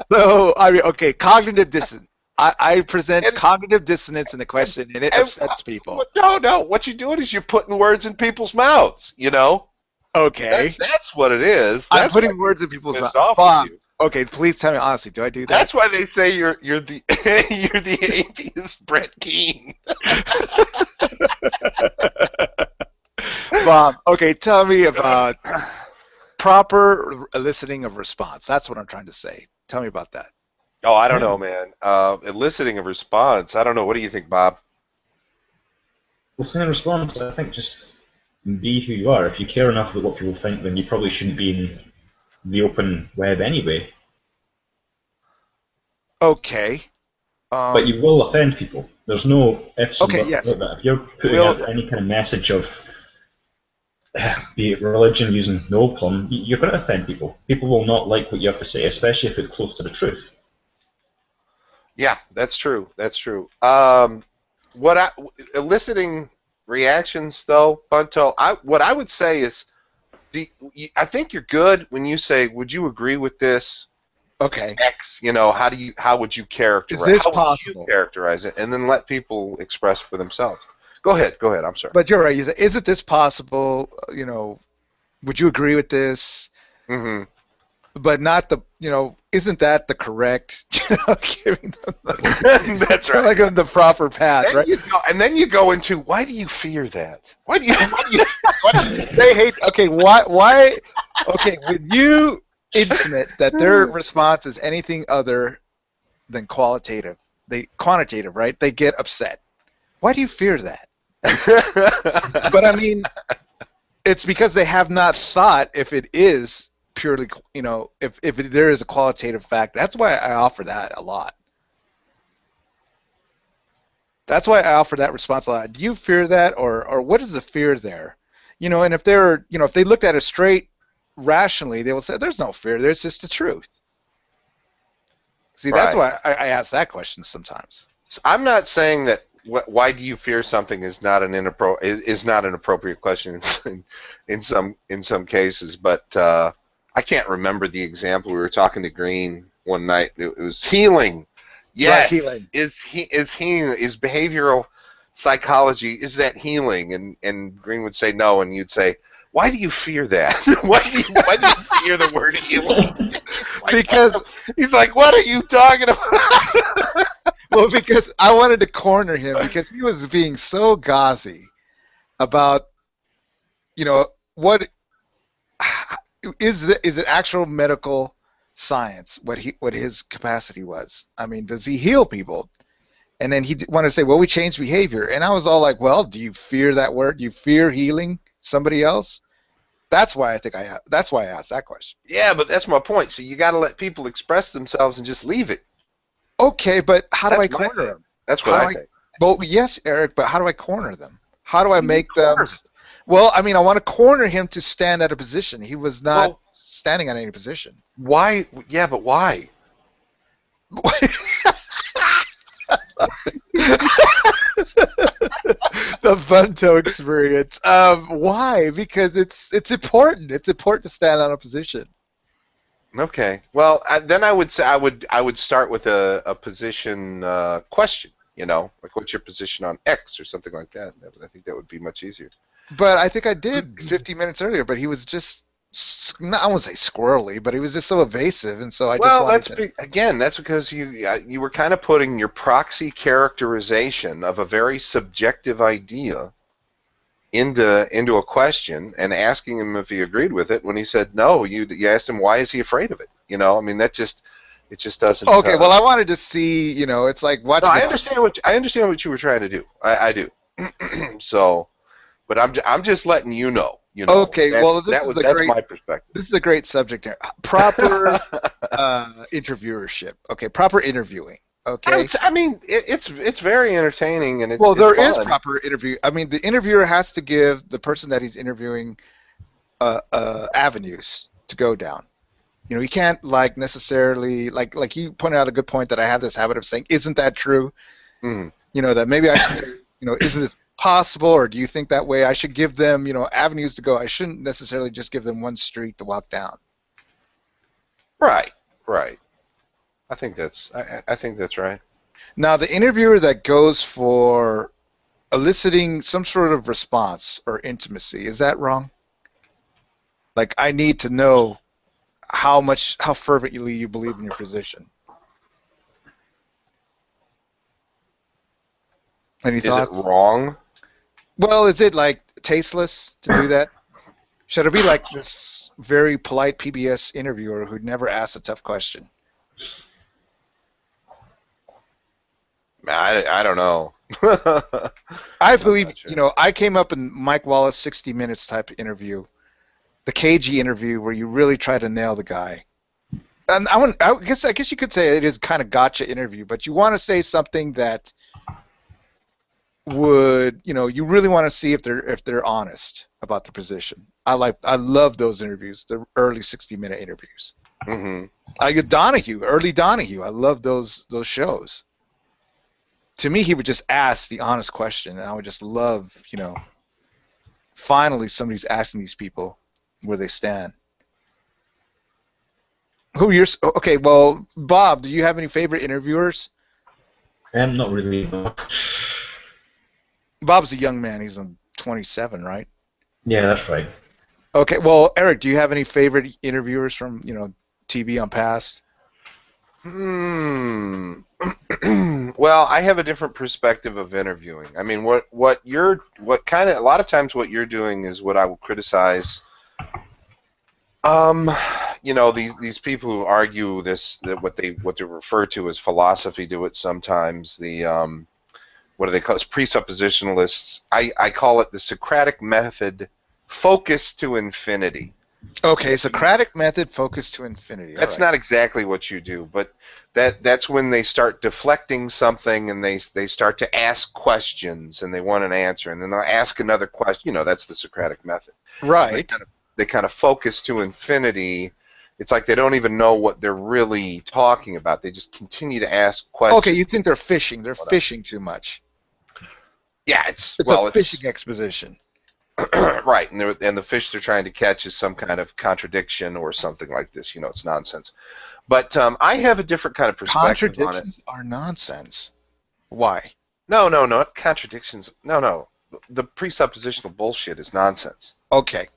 So okay, cognitive dissonance. I present cognitive dissonance in the question, and it upsets people. No. What you're doing is you're putting words in people's mouths. Okay. That's what it is. I'm putting words in people's mouths. Bob, okay, please tell me honestly. Do I do that? That's why they say you're the you're the atheist Brett Keane. Bob, okay, tell me about proper eliciting of response. That's what I'm trying to say. Tell me about that. Oh, I don't know, man. Eliciting a response. I don't know. What do you think, Bob? Eliciting a response, I think just be who you are. If you care enough about what people think, then you probably shouldn't be in the open web anyway. Okay. But you will offend people. There's no ifs and buts yes. about that. If you're putting out any kind of message of, be it religion using no plum, you're going to offend people. People will not like what you have to say, especially if it's close to the truth. Yeah, that's true. That's true. Eliciting reactions, though, Bunto, what I would say is, I think you're good when you say, "Would you agree with this?" Okay. X. How would you characterize? Is this how possible? Would you characterize it, and then let people express for themselves. Go ahead. I'm sorry. But you're right. Is it this possible? Would you agree with this? Mm-hmm. but not the, isn't that the correct, giving them That's right. like the proper path, Then right? and then you go into, why do you fear that? Why do you? They hate. Okay, why? Okay, when you intimate that their response is anything other than quantitative, right? They get upset. Why do you fear that? But I mean, it's because they have not thought if it is purely, if there is a qualitative fact. That's why I offer that a lot. That's why I offer that response a lot. Do you fear that, or what is the fear there? And if if they looked at it straight rationally, they will say there's no fear. There's just the truth. See, that's Right. why I ask that question sometimes. I'm not saying that why do you fear something is not an appropriate question in some cases, but I can't remember the example. We were talking to Green one night. It was healing. Yes, Right, healing. is healing, is behavioral psychology, is that healing? And Green would say no, and you'd say, why do you fear that? why do you fear the word healing? Because he's like, what are you talking about? well, because I wanted to corner him because he was being so gauzy about, what is it actual medical science what his capacity was. I mean, does he heal people? And then he wanted to say, well, we changed behavior. And I was all like, well, do you fear that word? Do you fear healing somebody else? That's why I asked that question. Yeah, but that's my point. So you got to let people express themselves and just leave it. Okay, but how do I That's my corner thing. them? That's what I think. Well, yes, Eric, but how do I corner them? How do I make them? corner? Well, I mean, I want to corner him to stand at a position. He was not Well- standing at any position. Why? Yeah, but why? The Bunto experience. Why? Because it's important. It's important to stand on a position. Okay. Well, then I would say I would start with a position question. Like what's your position on X or something like that. I think that would be much easier. But I think I did 50 minutes earlier. But he was just, I won't say squirrely, but he was just so evasive, and so I just wanted to. Again, that's because you were kind of putting your proxy characterization of a very subjective idea into a question and asking him if he agreed with it. When he said no, you asked him why is he afraid of it. I mean it just doesn't. Okay, well, I wanted to see. It's like watching. No, I understand what you were trying to do. I do. So, but I'm just letting you know. Okay, well, that's my perspective. This is a great subject here. Proper interviewership. Okay, proper interviewing. Okay. I mean, it's very entertaining and it's Well, there it's is proper interview. I mean, the interviewer has to give the person that he's interviewing avenues to go down. He can't necessarily like you pointed out a good point that I have this habit of saying, isn't that true? Mm. That maybe I should say, isn't this possible, or do you think that way? I should give them, avenues to go. I shouldn't necessarily just give them one street to walk down. Right. I think that's right. Now, the interviewer that goes for eliciting some sort of response or intimacy, is that wrong? Like, I need to know how fervently you believe in your position. Any thoughts? Is it wrong? Well, is it tasteless to do that? Should it be like this very polite PBS interviewer who'd never asked a tough question? I don't know. I believe, I came up in Mike Wallace 60 Minutes type of interview, the cagey interview where you really try to nail the guy. And I guess you could say it is kind of gotcha interview, but you want to say something that would, you really want to see if they're honest about the position. I love those interviews, the early 60-minute interviews. Mm-hmm. I get early Donahue. I love those shows. To me, he would just ask the honest question, and I would just love, finally somebody's asking these people where they stand. Okay, well, Bob, do you have any favorite interviewers? Not really. No. Bob's a young man. He's 27, right? Yeah, that's right. Okay, well, Eric, do you have any favorite interviewers from, TV on past? Well, I have a different perspective of interviewing. I mean, a lot of times what you're doing is what I will criticize. These people who argue that what they refer to as philosophy do it sometimes. What do they call it? Presuppositionalists. I call it the Socratic method, focused to infinity. Okay, Socratic method, focused to infinity. That's not exactly what you do, but that's when they start deflecting something and they start to ask questions and they want an answer and then they'll ask another question. That's the Socratic method. Right. They kind of focus to infinity. It's like they don't even know what they're really talking about. They just continue to ask questions. Okay, you think they're fishing. They're fishing too much. Yeah, it's a fishing exposition. Right, and the fish they're trying to catch is some kind of contradiction or something like this. It's nonsense. But I have a different kind of perspective on it. Contradictions are nonsense. Why? No, not contradictions. No. The presuppositional bullshit is nonsense. Okay.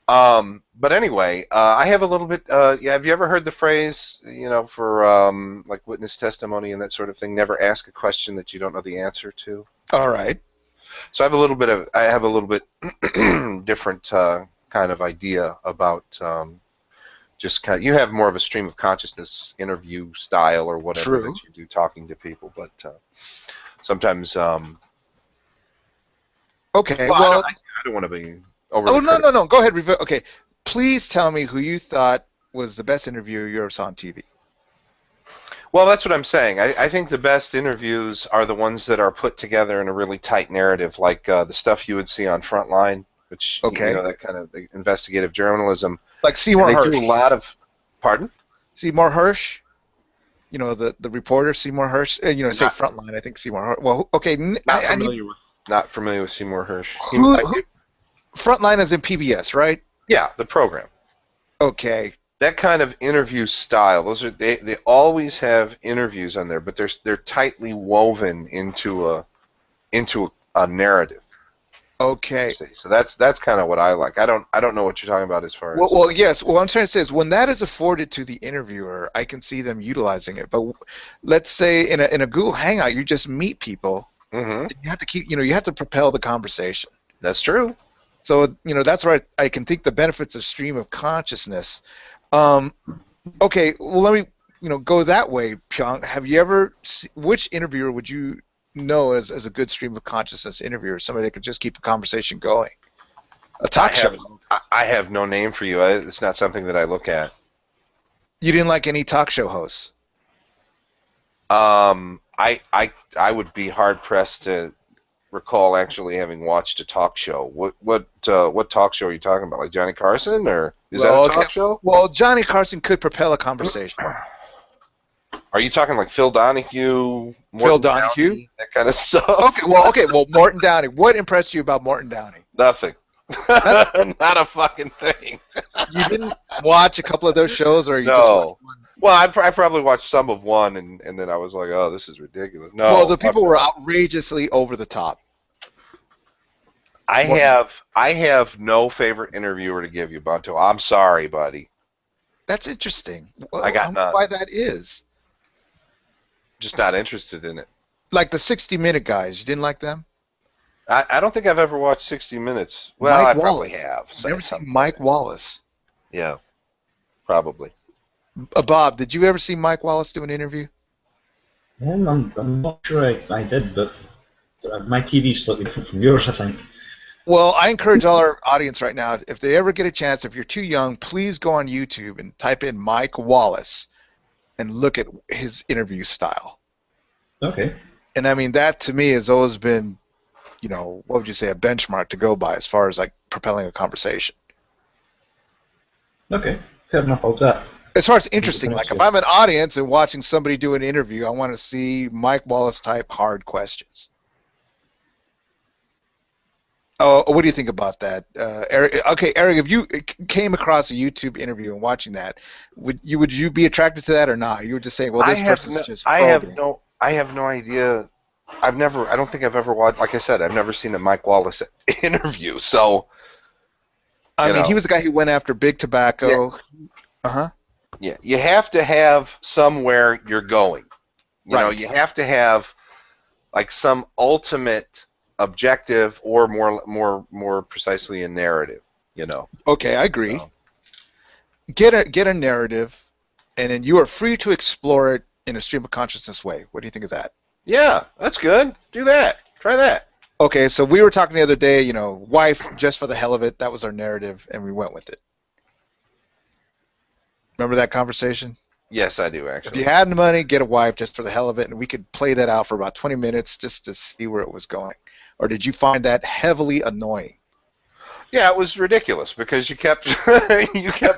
But anyway, I have a little bit. Have you ever heard the phrase, for like witness testimony and that sort of thing? Never ask a question that you don't know the answer to. All right. So I have a little bit different kind of idea about just kind of, you have more of a stream of consciousness interview style or whatever that you do talking to people, but sometimes. Okay. Well, I don't want to be. Oh no! Go ahead. Okay, please tell me who you thought was the best interviewer you ever saw on TV. Well, that's what I'm saying. I think the best interviews are the ones that are put together in a really tight narrative, like the stuff you would see on Frontline, which that kind of investigative journalism. Like Seymour Hersh. They do a lot of. Pardon? Seymour Hersh. The reporter Seymour Hersh. Say Frontline. I think Seymour Hersh. Well, okay. Not familiar with Seymour Hersh. Who, Frontline is in PBS, right? Yeah, the program. Okay. That kind of interview style. Those are they always have interviews on there, but they're tightly woven into a narrative. Okay. So that's kind of what I like. I don't know what you're talking about as far as. Well, yes. What I'm trying to say is when that is afforded to the interviewer, I can see them utilizing it. But let's say in a Google Hangout, you just meet people. Mm-hmm. You have to keep. You have to propel the conversation. That's true. So that's where I can think the benefits of stream of consciousness. Okay, well let me go that way, Pyong. Have you ever which interviewer would you know as a good stream of consciousness interviewer? Somebody that could just keep a conversation going. A talk show. I have no name for you. It's not something that I look at. You didn't like any talk show hosts? I would be hard pressed to recall actually having watched a talk show. What talk show are you talking about? Like Johnny Carson, or is that a talk show? Well, Johnny Carson could propel a conversation. Are you talking like Phil Donahue? Phil Donahue? Downey, that kind of stuff. Okay. Well, Morton Downey. What impressed you about Morton Downey? Nothing. Not a fucking thing. You didn't watch a couple of those shows, or you just watched one? Well, I probably watched some of one, and then I was like, oh, this is ridiculous. No. Well, the people were outrageously over the top. I have no favorite interviewer to give you, Bunto. I'm sorry, buddy. That's interesting. Well, I got none. Why that is? Just not interested in it. Like the 60-minute guys, you didn't like them? I don't think I've ever watched 60 Minutes. Well, I probably have. You ever seen Mike Wallace? Yeah, probably. Bob, did you ever see Mike Wallace do an interview? I'm not sure I did, but my TV's slightly different from yours, I think. Well, I encourage all our audience right now, if they ever get a chance, if you're too young, please go on YouTube and type in Mike Wallace and look at his interview style. Okay. And I mean, that to me has always been, what would you say, a benchmark to go by as far as like propelling a conversation. Okay, fair enough, I'll do that. As far as interesting, like if I'm an audience and watching somebody do an interview, I want to see Mike Wallace type hard questions. Oh, what do you think about that, Eric? Okay, Eric, if you came across a YouTube interview and watching that, would you be attracted to that or not? You were just saying, well, this person's just probing. I have no idea. I don't think I've ever watched. Like I said, I've never seen a Mike Wallace interview. So, I mean, he was the guy who went after big tobacco. Yeah. Yeah, you have to have somewhere you're going. You know, you have to have like some ultimate objective, or more precisely a narrative. You know. Okay, I agree. So, Get a narrative, and then you are free to explore it in a stream of consciousness way. What do you think of that? yeah, that's good. Do that. Try that. Okay, so we were talking the other day, wife just for the hell of it. That was our narrative, and we went with it. Remember that conversation? Yes, I do If actually. you had the money, get a wife just for the hell of it, and we could play that out for about 20 minutes just to see where it was going. Or did you find that heavily annoying? Yeah, it was ridiculous because you kept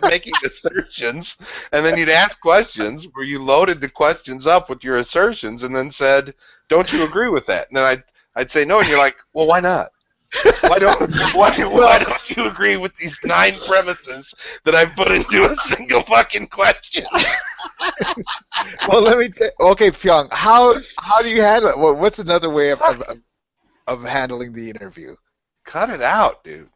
making assertions, and then you'd ask questions where you loaded the questions up with your assertions, and then said, "Don't you agree with that?" And then I'd say no, and you're like, "Well, why not? Why don't you agree with these 9 premises that I've put into a single fucking question?" Well, let me. Okay, Pyong, how do you handle it? What's another way of handling the interview? Cut it out, dude.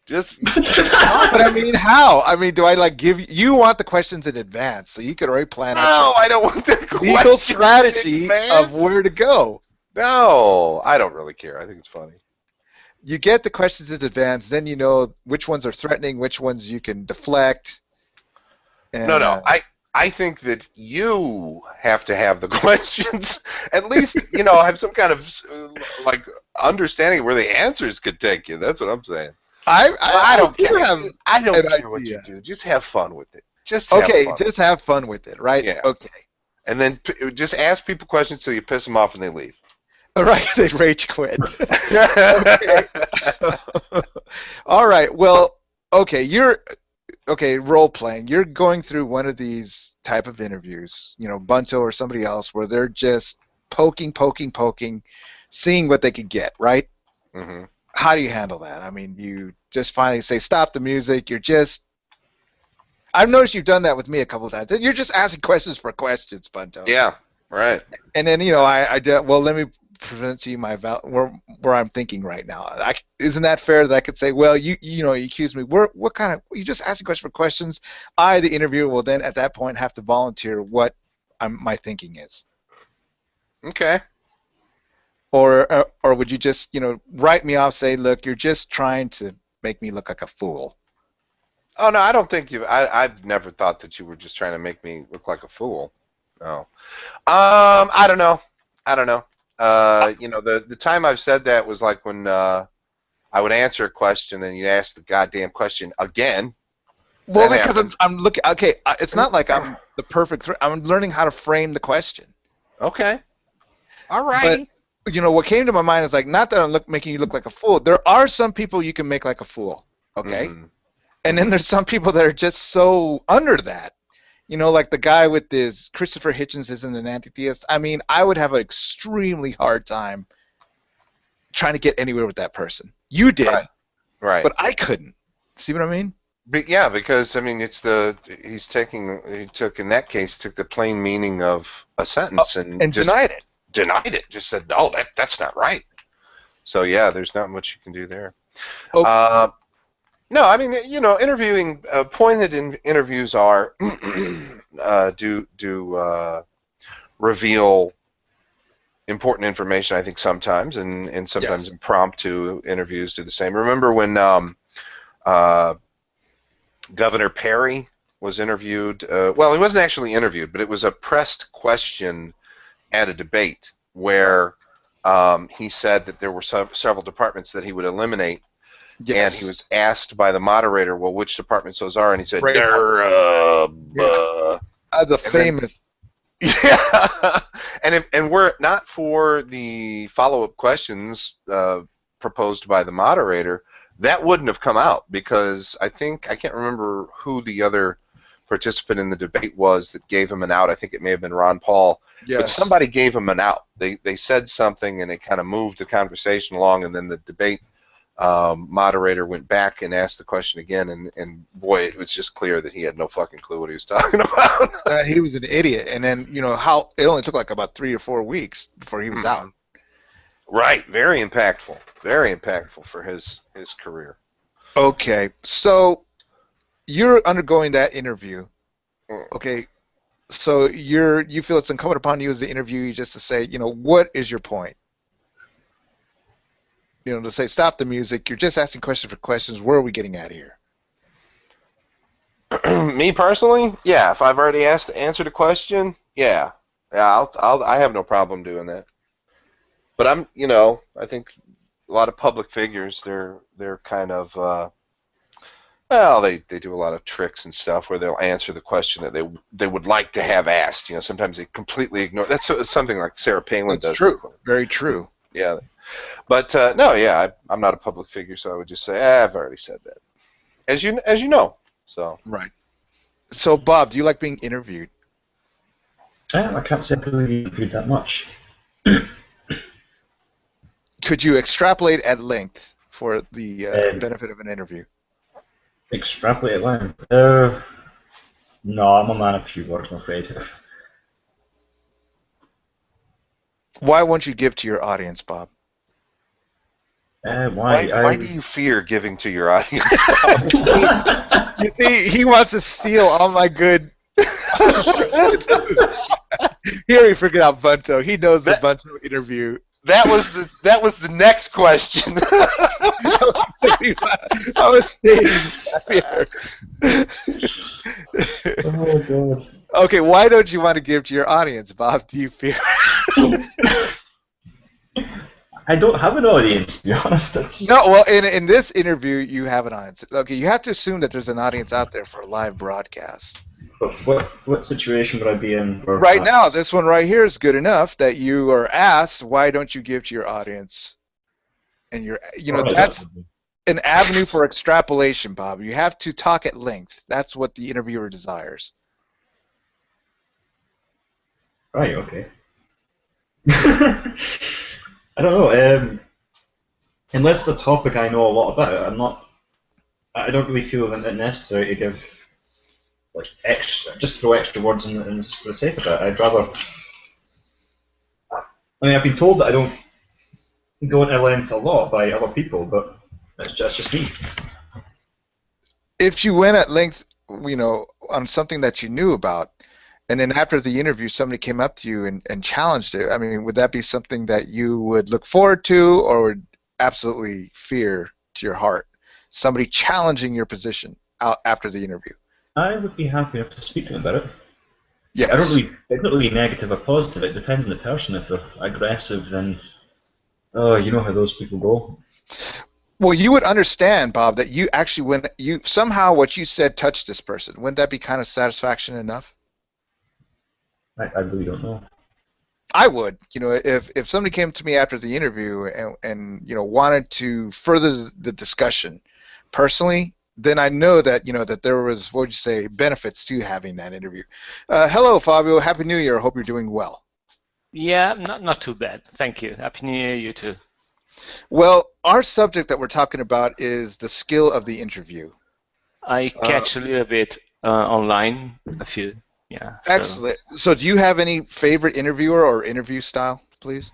Just. But I mean, how? I mean, do I like give you want the questions in advance so you could already plan out No, I don't want the your legal strategy of where to go? No, I don't really care. I think it's funny. You get the questions in advance, then you know which ones are threatening, which ones you can deflect. And, No. I think that you have to have the questions, at least, have some kind of like understanding where the answers could take you. That's what I'm saying. I don't care. I don't care what you do. Just have fun with it. Just have fun with it, right? Yeah. Okay. And then just ask people questions till you piss them off and they leave. All right, they rage quit. Okay. All right. Well, okay. Role playing. You're going through one of these type of interviews, Bunto or somebody else, where they're just poking, seeing what they could get, right? Mm-hmm. How do you handle that? I mean, you just finally say, stop the music. I've noticed you've done that with me a couple of times. You're just asking questions for questions, Bunto. Yeah, right. And then, well, let me present to you where I'm thinking right now. Isn't that fair that I could say, well, you accuse me. What kind of, you just asking questions for questions. I, the interviewer, will then at that point have to volunteer what my thinking is. Okay. Or would you just, write me off, say, look, you're just trying to make me look like a fool? Oh, no, I don't think I've never thought that you were just trying to make me look like a fool. No. I don't know. The time I've said that was like when I would answer a question and you'd ask the goddamn question again. Well, because I'm looking, okay, it's not like I'm the perfect, I'm learning how to frame the question. Okay. All right. But, what came to my mind is like, not that I'm making you look like a fool. There are some people you can make like a fool, okay? Mm-hmm. And then there's some people that are just so under that. Like the guy with this, Christopher Hitchens isn't an anti-theist. I mean, I would have an extremely hard time trying to get anywhere with that person. You did. Right. But I couldn't. See what I mean? But yeah, because, I mean, he took in that case, took the plain meaning of a sentence and just denied it. Denied it. Just said, no, that's not right. So yeah, there's not much you can do there. Okay. No, I mean, interviewing, pointed interviews are do reveal important information, I think, sometimes, and sometimes Yes. impromptu interviews do the same. Remember when Governor Perry was interviewed? Well, he wasn't actually interviewed, but it was a pressed question at a debate where he said that there were several departments that he would eliminate. Yes. And he was asked by the moderator, well, which departments those are, and he said, the famous. Yeah. And were it not for the follow-up questions proposed by the moderator, that wouldn't have come out, because I can't remember who the other participant in the debate was that gave him an out. I think it may have been Ron Paul. Yes. But somebody gave him an out. They said something, and it kind of moved the conversation along, and then the debate moderator went back and asked the question again, and boy, it was just clear that he had no fucking clue what he was talking about. He was an idiot, and then how it only took like about 3 or 4 weeks before he was out. Right, very impactful for his career. Okay, so you're undergoing that interview, Okay, so you feel it's incumbent upon you as the interviewee just to say, what is your point? To say, stop the music. You're just asking question for questions. Where are we getting at here? Me personally, yeah. If I've already answered a question, yeah. I have no problem doing that. But I think a lot of public figures, they're kind of, well, they do a lot of tricks and stuff where they'll answer the question that they would like to have asked. Sometimes they completely ignore. That's something like Sarah Palin does. That's true. Very true. Yeah. But no, yeah, I'm not a public figure, so I would just say, I've already said that, as you know. So right. So Bob, do you like being interviewed? I can't say I really interviewed that much. Could you extrapolate at length for the benefit of an interview? Extrapolate at length? No, I'm a man of few words, I'm afraid. Why won't you give to your audience, Bob? Why do you fear giving to your audience? You see, he wants to steal all my good. Here he figured out Bunto. He knows the Bunto interview. That was the next question. I was staying here. Oh God. Okay, why don't you want to give to your audience, Bob? Do you fear? I don't have an audience, to be honest. No, well, in this interview, you have an audience. Okay, you have to assume that there's an audience out there for a live broadcast. What situation would I be in? Right now, this one right here is good enough that you are asked, why don't you give to your audience? And that's an avenue for extrapolation, Bob. You have to talk at length. That's what the interviewer desires. Right, okay. I don't know. Unless it's a topic I know a lot about, I don't really feel it necessary to give just throw extra words in for the sake of it. I'd rather. I mean, I've been told that I don't go into length a lot by other people, but that's just me. If you went at length, on something that you knew about, and then after the interview somebody came up to you and challenged it, I mean, would that be something that you would look forward to or would absolutely fear to your heart? Somebody challenging your position out after the interview? I would be happy enough to speak to them about it. Yes. It's not really negative or positive. It depends on the person. If they're aggressive, then you know how those people go. Well, you would understand, Bob, that you actually somehow what you said touched this person. Wouldn't that be kind of satisfaction enough? I really don't know. I would. If somebody came to me after the interview and wanted to further the discussion personally, then I know that that there was, what would you say, benefits to having that interview. Hello, Fabio. Happy New Year. Hope you're doing well. Yeah, not too bad. Thank you. Happy New Year, you too. Well, our subject that we're talking about is the skill of the interview. I catch a little bit online, a few. Yeah. So. Excellent. So do you have any favorite interviewer or interview style, please?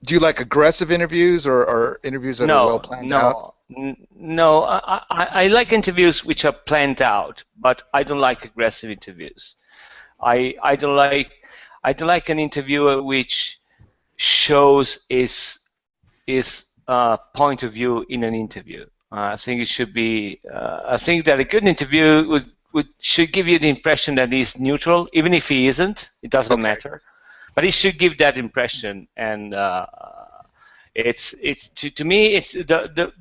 Do you like aggressive interviews or interviews that are well planned out? No, I like interviews which are planned out, but I don't like aggressive interviews. I don't like an interviewer which shows his point of view in an interview. I think it should be. I think that a good interview should give you the impression that he's neutral, even if he isn't. It doesn't matter. But it should give that impression, and to me, it's the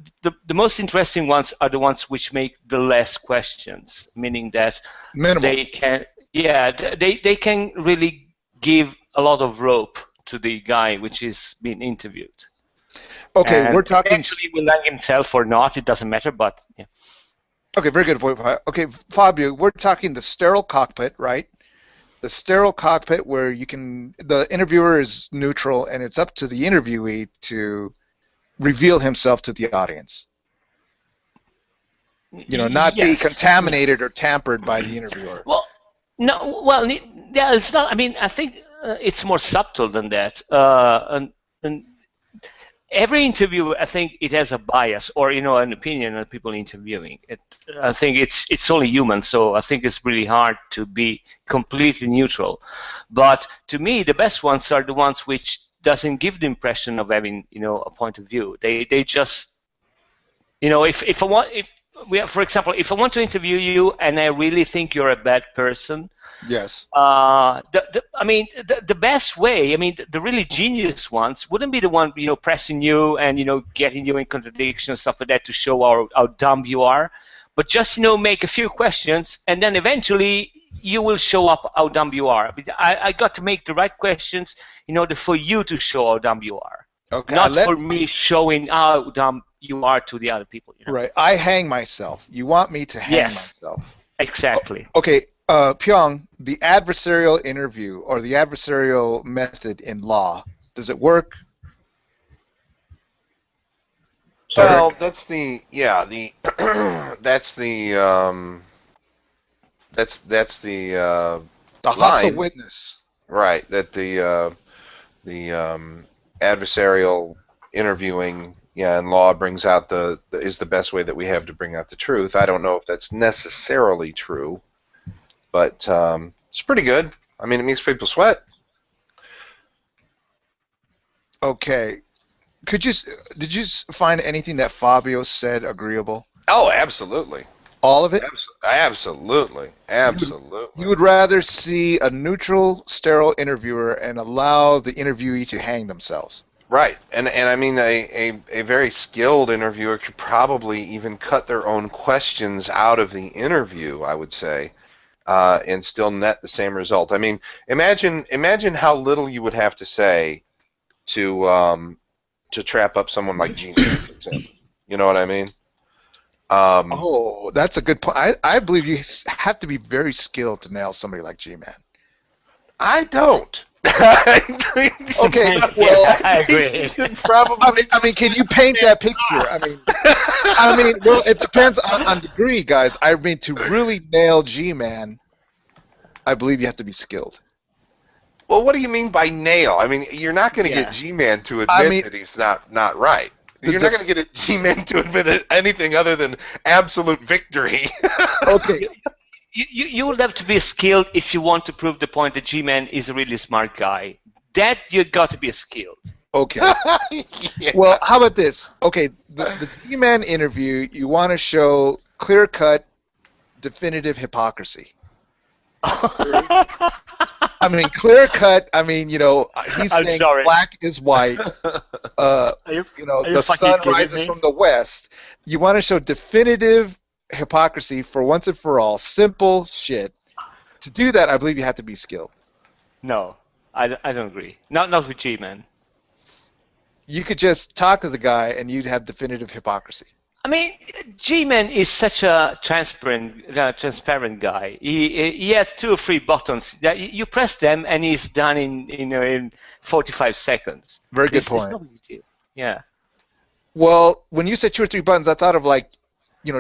most interesting ones are the ones which make the less questions, meaning that Minimal. they can really give a lot of rope to the guy which is being interviewed. Okay, and we're talking. Actually, will land himself or not, it doesn't matter. But yeah. Okay, very good. Okay, Fabio, we're talking the sterile cockpit, right? The sterile cockpit where the interviewer is neutral and it's up to the interviewee to reveal himself to the audience. Not be contaminated or tampered by the interviewer. It's not. I mean, I think it's more subtle than that. And every interview, I think it has a bias or an opinion on people interviewing. I think it's only human, so I think it's really hard to be completely neutral. But to me, the best ones are the ones which doesn't give the impression of having a point of view. They just if I want if we for example, if I want to interview you and I really think you're a bad person, Yes. the best way, the really genius ones wouldn't be the one, pressing you and, getting you in contradiction and stuff like that to show how dumb you are, but just, make a few questions and then eventually you will show up how dumb you are. I got to make the right questions in order for you to show how dumb you are. Okay. Not for me showing how dumb you are to the other people. Right. I hang myself. You want me to hang myself. Exactly. Okay. Pyong, the adversarial interview or the adversarial method in law, does it work? Well, that's the that's the hostile line. witness. Right. That the adversarial interviewing, in law brings out is the best way that we have to bring out the truth. I don't know if that's necessarily true, but it's pretty good. I mean, it makes people sweat. Okay. Did you find anything that Fabio said agreeable? Oh, absolutely. All of it? Absolutely. You would rather see a neutral, sterile interviewer and allow the interviewee to hang themselves. Right, and I mean a very skilled interviewer could probably even cut their own questions out of the interview, I would say, and still net the same result. I mean, imagine how little you would have to say to trap up someone like G-Man, for example. You know what I mean? That's a good point. I believe you have to be very skilled to nail somebody like G-Man. I don't. Okay, well, I agree. I mean, can you paint that picture? I mean, well, it depends on degree, guys. I mean, to really nail G-Man, I believe you have to be skilled. Well, what do you mean by nail? I mean, you're not going to get G-Man to admit that he's not right. You're not going to get a G-Man to admit anything other than absolute victory. Okay. You will have to be skilled if you want to prove the point that G-Man is a really smart guy. That you got to be skilled. Okay. Yeah. Well, how about this? Okay, the G-Man interview, you want to show clear-cut, definitive hypocrisy. I mean, clear-cut. I mean, he's saying black is white. The sun rises from the west. You want to show definitive hypocrisy for once and for all, simple shit. To do that, I believe you have to be skilled. No, I don't agree. Not with G-Man. You could just talk to the guy and you'd have definitive hypocrisy. I mean, G-Man is such a transparent guy. He has 2 or 3 buttons. You press them and he's done in 45 seconds. Very good point. Yeah. Well, when you said 2 or 3 buttons, I thought of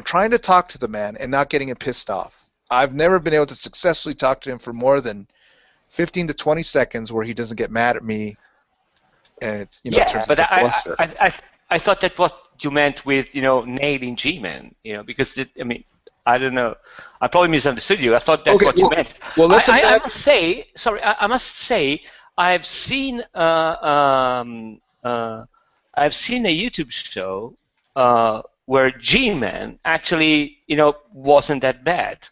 trying to talk to the man and not getting him pissed off. I've never been able to successfully talk to him for more than 15 to 20 seconds where he doesn't get mad at me and it's, turns into cluster. I thought that what you meant with, nailing G-Man, because, I don't know. I probably misunderstood you. I thought that's what you meant. Well, I must say, I've seen a YouTube show where G-Man actually, wasn't that bad.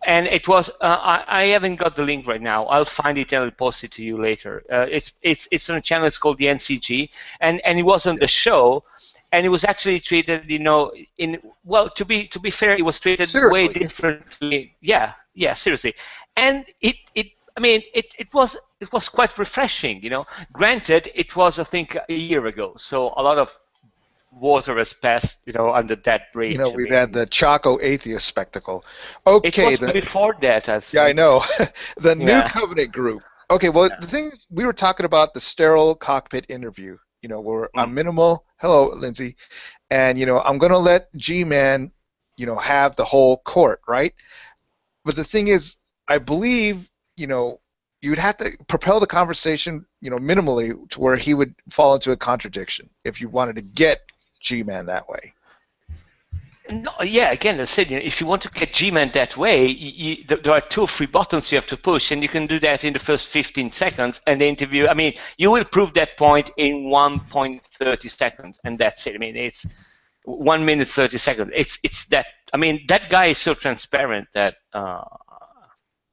And it was, I haven't got the link right now. I'll find it and I'll post it to you later. It's on a channel, it's called the NCG, and it was on the show, and it was actually treated, to be fair, it was treated way differently. Yeah, seriously. And it was quite refreshing, Granted, it was, I think, a year ago, so a lot of water has passed, under that bridge. We've had the Chaco atheist spectacle. Okay, it was before that, I think. Yeah, I know. The New Covenant group. Okay, well, the thing is, we were talking about the sterile cockpit interview. Where I'm minimal. Hello, Lindsay. And I'm gonna let G-Man, have the whole court, right? But the thing is, I believe, you'd have to propel the conversation, minimally to where he would fall into a contradiction if you wanted to get G-Man that way. No, yeah, again, I said, if you want to get G-Man that way, there are 2 or 3 buttons you have to push, and you can do that in the first 15 seconds. And the interview, you will prove that point in 1.30 seconds, and that's it. It's 1 minute 30 seconds. It's that. That guy is so transparent that.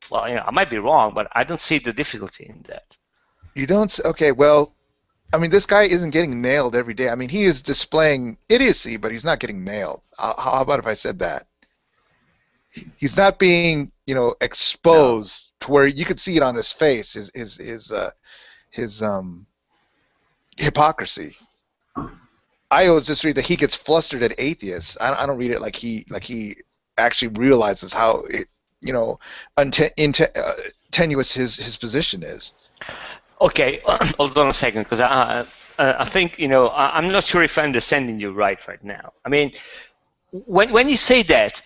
Well, I might be wrong, but I don't see the difficulty in that. You don't? Okay, well, this guy isn't getting nailed every day. He is displaying idiocy, but he's not getting nailed. How about if I said that? He's not being, exposed to where you could see it on his face, his hypocrisy. I always just read that he gets flustered at atheists. I don't read it like he actually realizes how tenuous his position is. Okay, hold on a second, because I think I'm not sure if I'm understanding you right now. When you say that,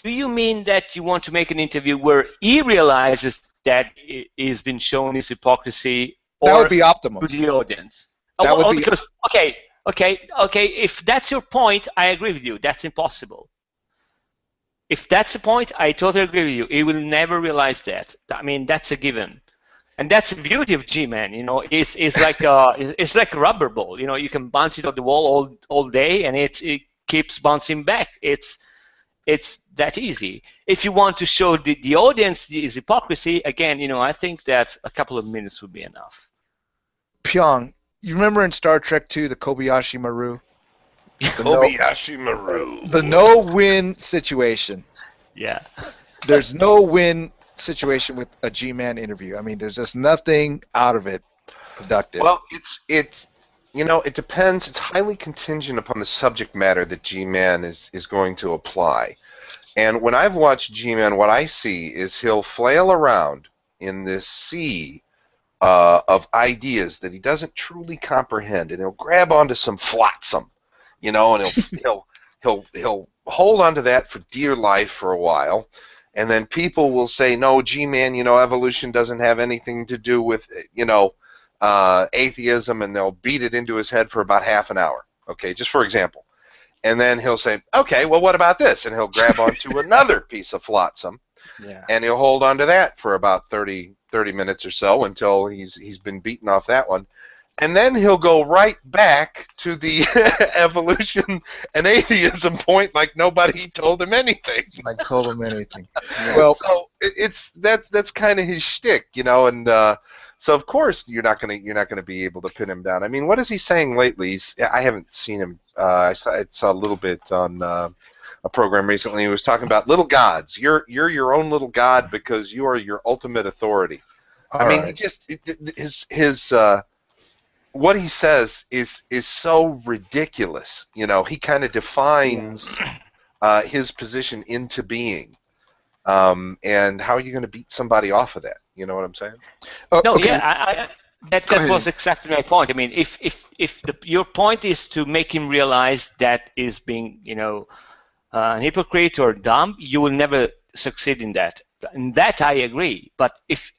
do you mean that you want to make an interview where he realizes that he's been shown his hypocrisy, or that would be optimum to the audience? That would be because okay. If that's your point, I agree with you. That's impossible. If that's the point, I totally agree with you. He will never realize that. That's a given, and that's the beauty of G-Man. It's like it's like a rubber ball. You can bounce it on the wall all day, and it keeps bouncing back. It's that easy. If you want to show the audience his hypocrisy, again, I think that a couple of minutes would be enough. Pyong, you remember in Star Trek II, the Kobayashi Maru? The no-win situation. Yeah. There's no win situation with a G-Man interview. There's just nothing out of it productive. Well, it depends. It's highly contingent upon the subject matter that G-Man is going to apply. And when I've watched G-Man, what I see is he'll flail around in this sea of ideas that he doesn't truly comprehend, and he'll grab onto some flotsam. And he'll hold on to that for dear life for a while, and then people will say, no, G-Man, evolution doesn't have anything to do with, atheism, and they'll beat it into his head for about half an hour, okay, just for example. And then he'll say, okay, well, what about this? And he'll grab onto another piece of flotsam, and he'll hold on to that for about 30 minutes or so until he's been beaten off that one. And then he'll go right back to the evolution and atheism point, like nobody told him anything. Well, so that's kind of his shtick, and so of course you're not gonna be able to pin him down. What is he saying lately? I haven't seen him. I saw a little bit on a program recently. He was talking about little gods. You're your own little god because you are your ultimate authority. He just his what he says is so ridiculous. He kind of defines his position into being. And how are you going to beat somebody off of that? You know what I'm saying? No, okay. Yeah, that was exactly my point. If your point is to make him realize that is being, an hypocrite or dumb, you will never succeed in that. In that I agree. But if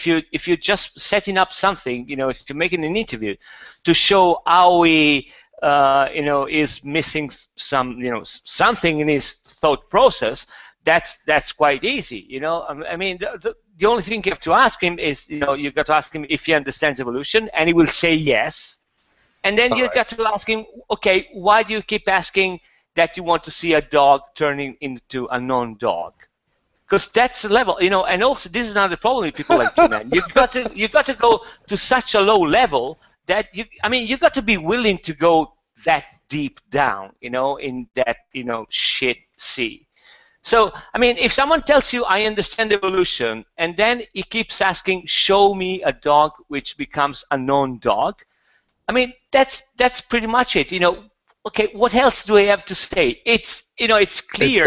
you're just setting up something, if you're making an interview to show how he, is missing some, something in his thought process, that's quite easy. The only thing you have to ask him is, you got to ask him if he understands evolution, and he will say yes. And then you got to ask him, okay, why do you keep asking that you want to see a dog turning into a non-dog? Because that's the level, and also this is another problem with people like you, man. You got to go to such a low level that you got to be willing to go that deep down, in that, shit sea. So, if someone tells you, I understand evolution, and then he keeps asking, show me a dog which becomes a non-dog, that's pretty much it. Okay, what else do I have to say? It's clear.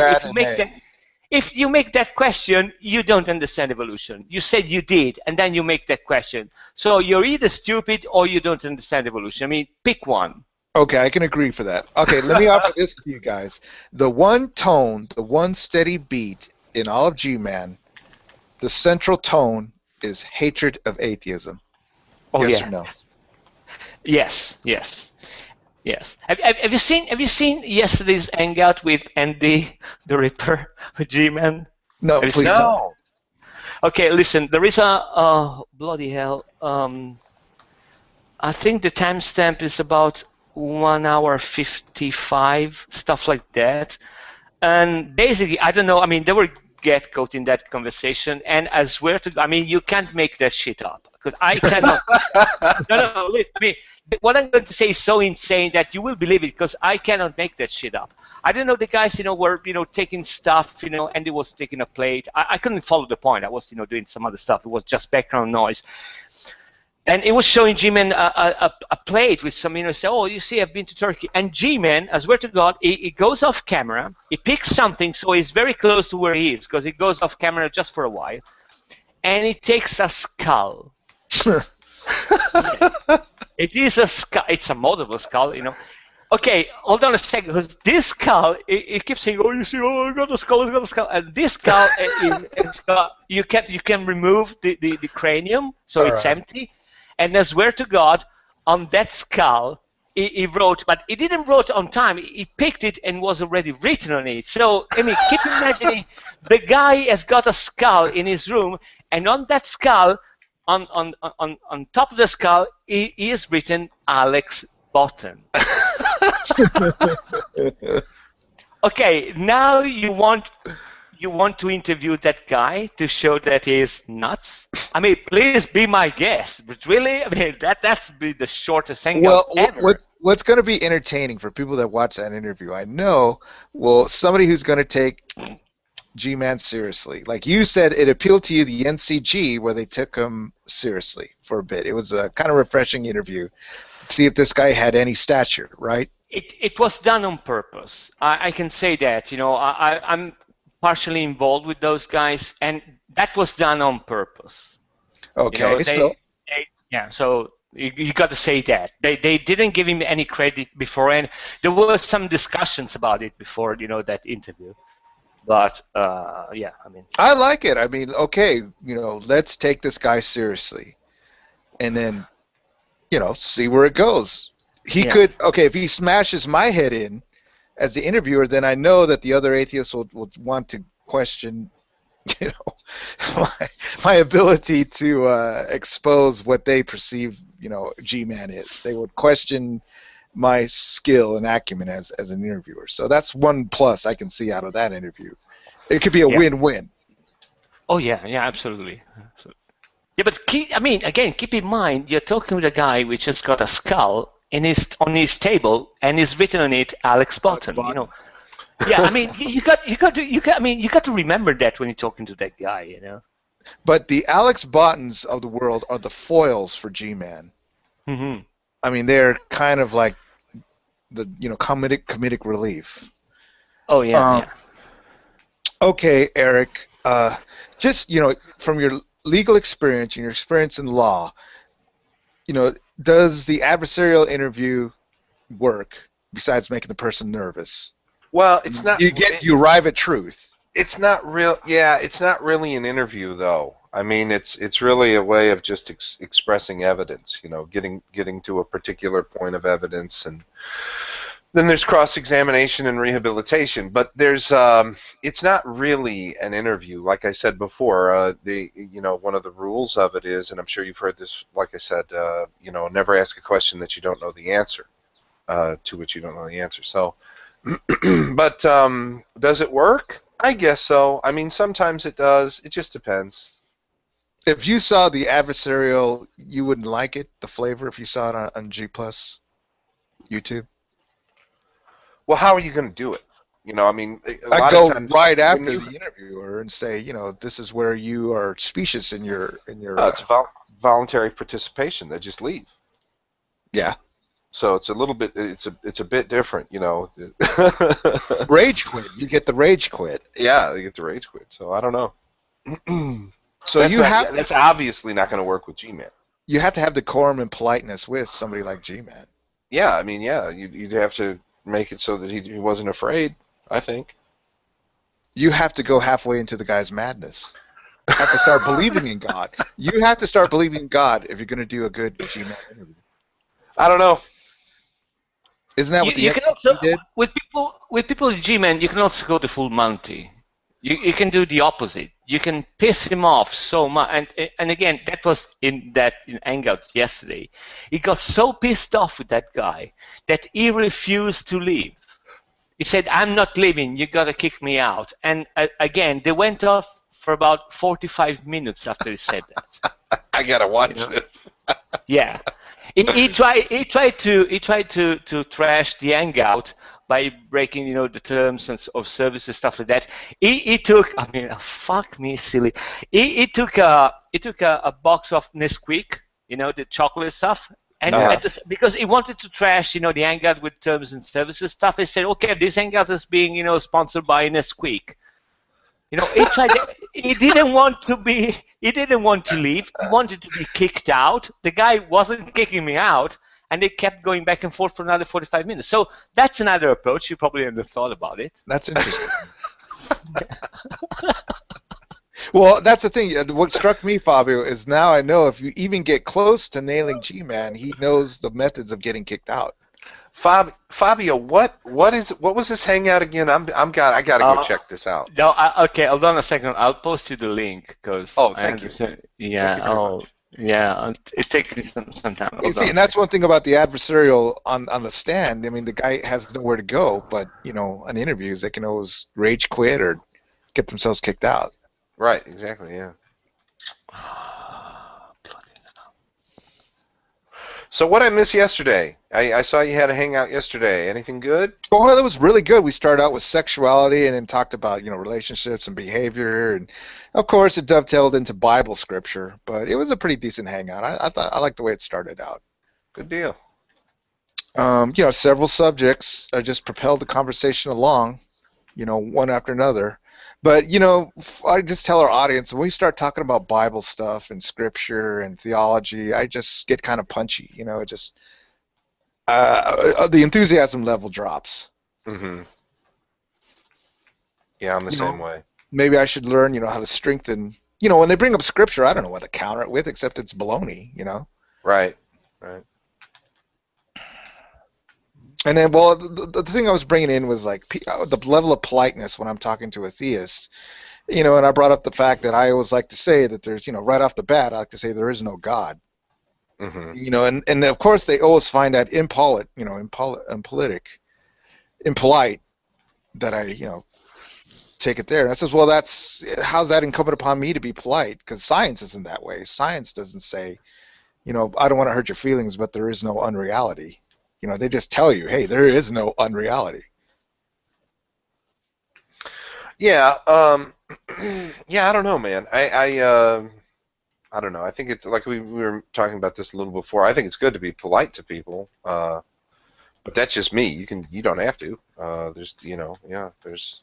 If you make that question, you don't understand evolution. You said you did, and then you make that question. So you're either stupid or you don't understand evolution. Pick one. Okay, I can agree for that. Okay, let me offer this to you guys. The one tone, the one steady beat in all of G-Man, the central tone is hatred of atheism. Oh Yes yeah. or no? Yes. Yes. Yes. Have you seen yesterday's Hangout with Andy the Ripper, the G-Man? No, Have you please seen that? don't. No. Okay, listen. There is a bloody hell. I think the timestamp is about 1 hour 55, stuff like that. And basically, I don't know. I mean, they were get caught in that conversation, and I swear to God, I mean, you can't make that shit up because I cannot. No, listen. I mean, what I'm going to say is so insane that you will believe it because I cannot make that shit up. I don't know. The guys, were taking stuff. Andy was taking a plate. I couldn't follow the point. I was doing some other stuff. It was just background noise. And it was showing G-Man a plate with some, say, oh, you see, I've been to Turkey. And G-Man, I swear to God, he goes off camera. He picks something, so he's very close to where he is because he goes off camera just for a while. And he takes a skull. Yeah. It is a skull. It's a moldable skull, Okay, hold on a second, because this skull, it keeps saying, oh, you see, oh, I got a skull, I got a skull. And this skull, you can remove the cranium, so All it's right. empty. And I swear to God, on that skull, he wrote, but he didn't write on time. He picked it and was already written on it. So, I mean, keep imagining the guy has got a skull in his room, and on that skull, on top of the skull, he is written Alex Botton. Okay, now you want to interview that guy to show that he is nuts? I mean, please be my guest. But really, I mean, that's be the shortest hangout ever. What's going to be entertaining for people that watch that interview, I know, somebody who's going to take G-Man seriously. Like you said, it appealed to you, the NCG, where they took him seriously for a bit. It was a kind of refreshing interview. See if this guy had any stature, right? It was done on purpose. I can say that. I'm partially involved with those guys, and that was done on purpose. Okay, So you got to say that they didn't give him any credit before, and there were some discussions about it before that interview. But yeah, I mean, I like it. I mean, okay, let's take this guy seriously, and then see where it goes. He could, if he smashes my head in as the interviewer, then I know that the other atheists will want to question, my ability to expose what they perceive, G-Man is. They would question my skill and acumen as an interviewer. So that's one plus I can see out of that interview. It could be a win-win. Oh yeah, absolutely. Yeah, but keep in mind, you're talking with a guy which has got a skull on his table, and is written on it Alex Botton. Yeah, I mean, you got to remember that when you're talking to that guy, But the Alex Bottons of the world are the foils for G-Man. Mm-hmm. I mean, they're kind of like the comedic relief. Oh yeah. Okay, Eric. Just from your legal experience and your experience in law, does the adversarial interview work besides making the person nervous? Well, it's not. You arrive at truth. It's not real. Yeah, it's not really an interview, though. I mean, it's really a way of just expressing evidence. Getting to a particular point of evidence, and then there's cross-examination and rehabilitation. But it's not really an interview. Like I said before, one of the rules of it is, and I'm sure you've heard this. Like I said, never ask a question that you don't know the answer, to which you don't know the answer. So, but does it work? I guess so. I mean, sometimes it does. It just depends. If you saw the adversarial, you wouldn't like it, the flavor, if you saw it on G Plus YouTube? Well, how are you going to do it? I mean, I go right after the interviewer and say, this is where you are specious in your. It's voluntary participation. They just leave. Yeah. So it's a little bit. It's a bit different, Rage quit. You get the rage quit. Yeah, you get the rage quit. So I don't know. So that's obviously not going to work with G-Man. You have to have decorum and politeness with somebody like G-Man. Yeah, I mean, you'd have to make it so that he wasn't afraid, I think. You have to go halfway into the guy's madness. have to start believing in God. You have to start believing in God if you're going to do a good G-Man interview. I don't know. Isn't that what the You can also NCT did? with people with G-Man, you can also go the full Monty. You can do the opposite. You can piss him off so much, and again, that was in Hangout yesterday. He got so pissed off with that guy that he refused to leave. He said, "I'm not leaving. You gotta kick me out." And again, they went off for about 45 minutes after he said that. I gotta watch You know? this. Yeah, he tried to trash the Hangout by breaking the terms of service and stuff like that. He took, I mean, fuck me silly. He took a box of Nesquik, the chocolate stuff, and because he wanted to trash the Hangout with terms and services stuff. He said, okay, this Hangout is being sponsored by Nesquik. He tried. He didn't want to be. He didn't want to leave. He wanted to be kicked out. The guy wasn't kicking me out, and they kept going back and forth for another 45 minutes. So that's another approach. You probably never thought about it. That's interesting. Well, that's the thing. What struck me, Fabio, is now I know if you even get close to nailing G-Man, he knows the methods of getting kicked out. Fabio, what was this hangout again? I gotta go check this out. No, okay, hold on a second. I'll post you the link because thank you. Yeah, Thank you yeah. It's taking some time. You see, and that's one thing about the adversarial on the stand. I mean, the guy has nowhere to go, but on interviews they can always rage quit or get themselves kicked out. Right, exactly, yeah. So what I missed yesterday? I saw you had a hangout yesterday. Anything good? Well, it was really good. We started out with sexuality and then talked about relationships and behavior, and of course it dovetailed into Bible scripture. But it was a pretty decent hangout. I liked the way it started out. Good deal. Several subjects just propelled the conversation along, one after another. But, I just tell our audience, when we start talking about Bible stuff and scripture and theology, I just get kind of punchy. It just, the enthusiasm level drops. Mm-hmm. Yeah, I'm the same way. Maybe I should learn, how to strengthen, when they bring up scripture, I don't know what to counter it with, except it's baloney, Right. And then, well, the thing I was bringing in was like the level of politeness when I'm talking to a theist, and I brought up the fact that I always like to say that there's, right off the bat, I like to say there is no God. Mm-hmm. And of course they always find that impolite that I, take it there. And I says, well, how's that incumbent upon me to be polite? Because science isn't that way. Science doesn't say, I don't want to hurt your feelings, but there is no unreality. They just tell you, hey, there is no unreality. Yeah, yeah, I don't know, man. I don't know. I think it's like we were talking about this a little before. I think it's good to be polite to people, but that's just me. You don't have to. There's.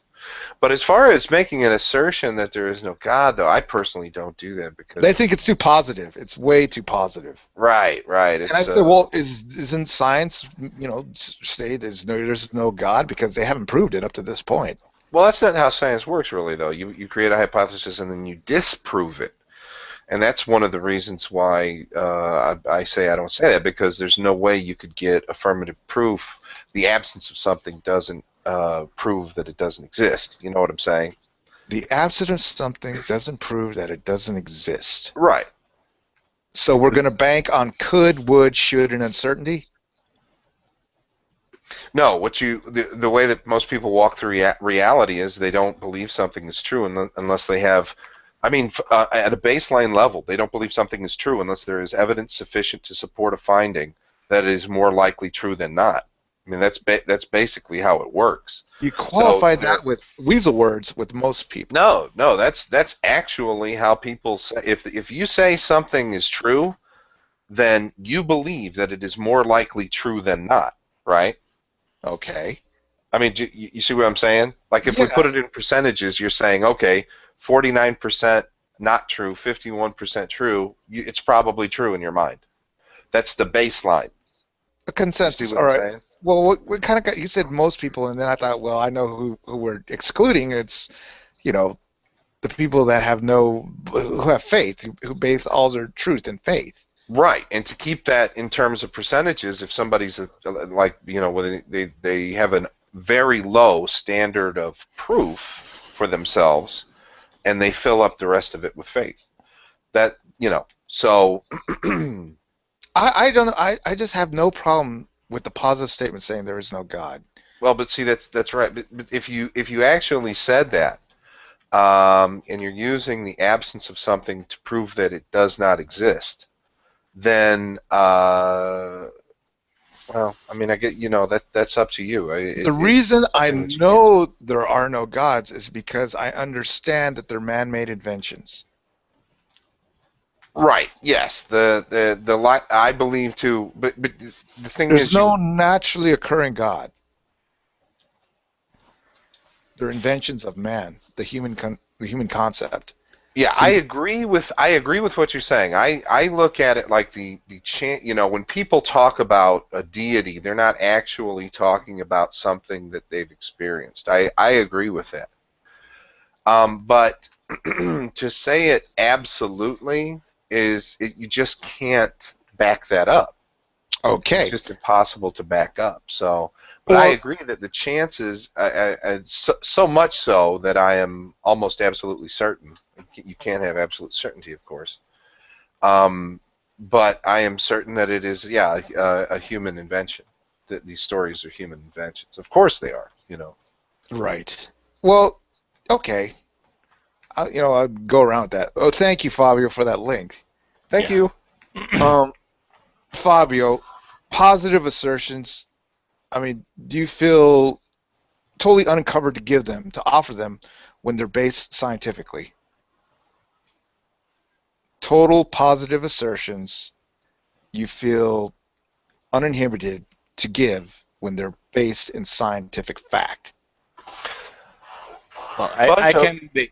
But as far as making an assertion that there is no God, though, I personally don't do that because they think it's too positive. It's way too positive. Right. And I say, well, isn't science, say there's no God because they haven't proved it up to this point? Well, that's not how science works, really, though. You create a hypothesis and then you disprove it, and that's one of the reasons why I say I don't say that, because there's no way you could get affirmative proof. The absence of something doesn't prove that it doesn't exist. You know what I'm saying? The absence of something doesn't prove that it doesn't exist. Right. So we're going to bank on could, would, should, and uncertainty? No, the way that most people walk through reality is they don't believe something is true unless they have, at a baseline level, they don't believe something is true unless there is evidence sufficient to support a finding that it is more likely true than not. I mean, that's basically how it works. You qualify that with weasel words with most people. No, that's actually how people say. If you say something is true, then you believe that it is more likely true than not, right? Okay. I mean, you see what I'm saying? Like if we put it in percentages, you're saying, okay, 49% not true, 51% true. It's probably true in your mind. That's the baseline. A consensus. All right. Well, we kind of got. You said most people, and then I thought, well, I know who we're excluding. It's, the the people that who have faith, who base all their truth in faith. Right, and to keep that in terms of percentages, if somebody's like, when they have a very low standard of proof for themselves, and they fill up the rest of it with faith, that so. I don't. I just have no problem with the positive statement saying there is no God. Well, but see, that's right. But if you actually said that, and you're using the absence of something to prove that it does not exist, then well, I mean, I get that's up to you. The reason I know there are no gods is because I understand that they're man-made inventions. Right. Yes. I believe too. But the thing is, there's no naturally occurring God. They're inventions of man, the human concept. Yeah, I agree with what you're saying. I look at it like when people talk about a deity, they're not actually talking about something that they've experienced. I agree with that. But to say it absolutely you just can't back that up. Okay. It's just impossible to back up. So, but I agree that the chances, so much so that I am almost absolutely certain. You can't have absolute certainty, of course. But I am certain that it is, a human invention. That these stories are human inventions. Of course they are. Right. Well, okay. I'll go around with that. Oh, thank you, Fabio, for that link. Thank you. Fabio, positive assertions. I mean, do you feel totally uncovered to offer them when they're based scientifically? Total positive assertions you feel uninhibited to give when they're based in scientific fact. Well, I can be.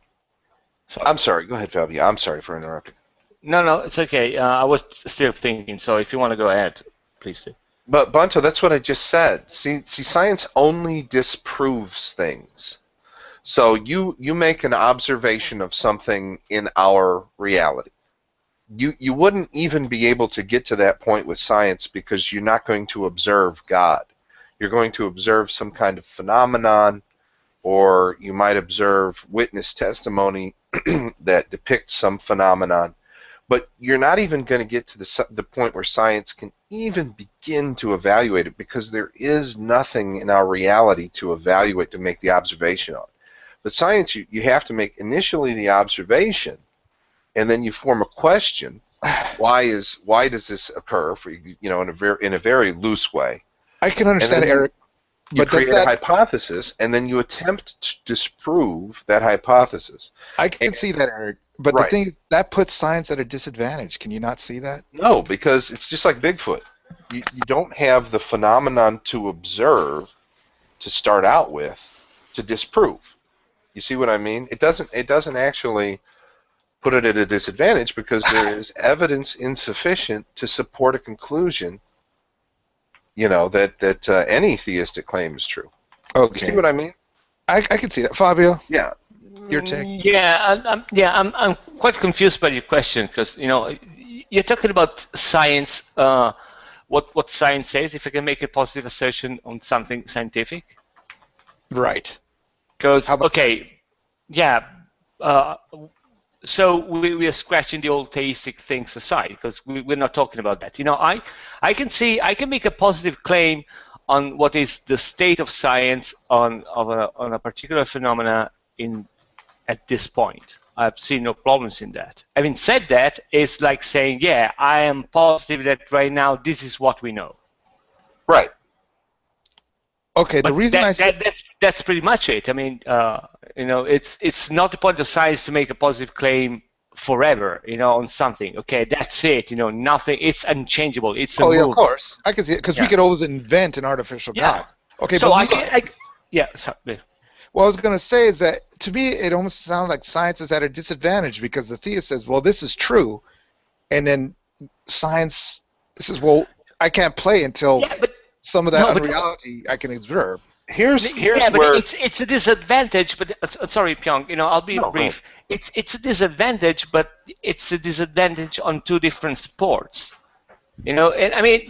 Sorry. I'm sorry. Go ahead, Fabio. I'm sorry for interrupting. No, it's okay. I was still thinking, so if you want to go ahead, please do. But Bunto, that's what I just said. See, science only disproves things. So you make an observation of something in our reality. You wouldn't even be able to get to that point with science because you're not going to observe God. You're going to observe some kind of phenomenon, or you might observe witness testimony that depicts some phenomenon. But you're not even going to get to the point where science can even begin to evaluate it because there is nothing in our reality to evaluate, to make the observation on. But science, you have to make initially the observation, and then you form a question. Why does this occur? In a very loose way. I can understand, Eric. You create a hypothesis, and then you attempt to disprove that hypothesis. I can see that, Eric. But the thing is, that puts science at a disadvantage. Can you not see that? No, because it's just like Bigfoot. You don't have the phenomenon to observe to start out with to disprove. You see what I mean? It doesn't actually put it at a disadvantage because there is evidence insufficient to support a conclusion. That any theistic claim is true. Okay. You see what I mean? I can see that, Fabio. Yeah. Your take? I'm quite confused by your question because you're talking about science. What science says. If I can make a positive assertion on something scientific. Right. Because so we are scratching the old theistic things aside because we're not talking about that. I can make a positive claim on what is the state of science on a particular phenomena at this point. I've seen no problems in that. Having said that, it's like saying, I am positive that right now this is what we know. Right. Okay, but the reason that's pretty much it. I mean, it's not the point of science to make a positive claim forever, on something. Okay, that's it. Nothing. It's unchangeable. It's a of course. I can see it because we could always invent an artificial God. Okay, so but sorry. What I was going to say is that to me it almost sounds like science is at a disadvantage because the theist says, well, this is true, and then science says, well, I can't play until some of that unreality I can observe. here's Yeah, but where it's a disadvantage. But sorry, Pyong. I'll be no, go ahead. brief. It's a disadvantage, but it's a disadvantage on two different sports. And I mean,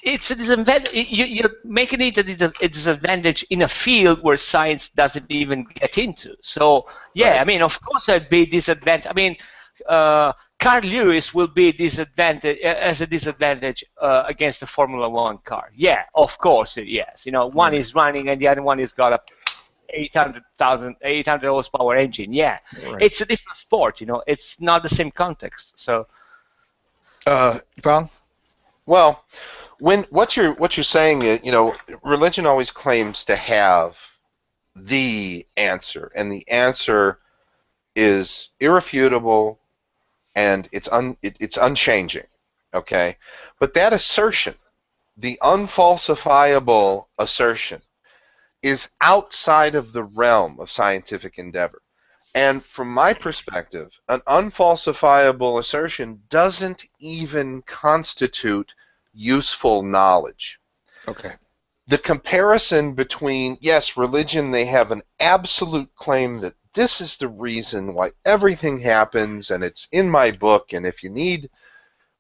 it's a disadvantage. You're making it a disadvantage in a field where science doesn't even get into. So yeah, Right. I mean, of course, I'd be disadvantaged. I mean, Carl Lewis will be disadvantage as a disadvantage against the Formula One car. Yeah, of course, yes. One Right. is running and the other one has got a 800 horsepower engine. Yeah, Right. it's a different sport. It's not the same context. So Pong? Well, what you're saying is, religion always claims to have the answer, and the answer is irrefutable, and it's unchanging. Okay, but that assertion, the unfalsifiable assertion, is outside of the realm of scientific endeavor. And from my perspective, an unfalsifiable assertion doesn't even constitute useful knowledge. Okay. The comparison between, yes, religion, they have an absolute claim that this is the reason why everything happens, and it's in my book, and if you need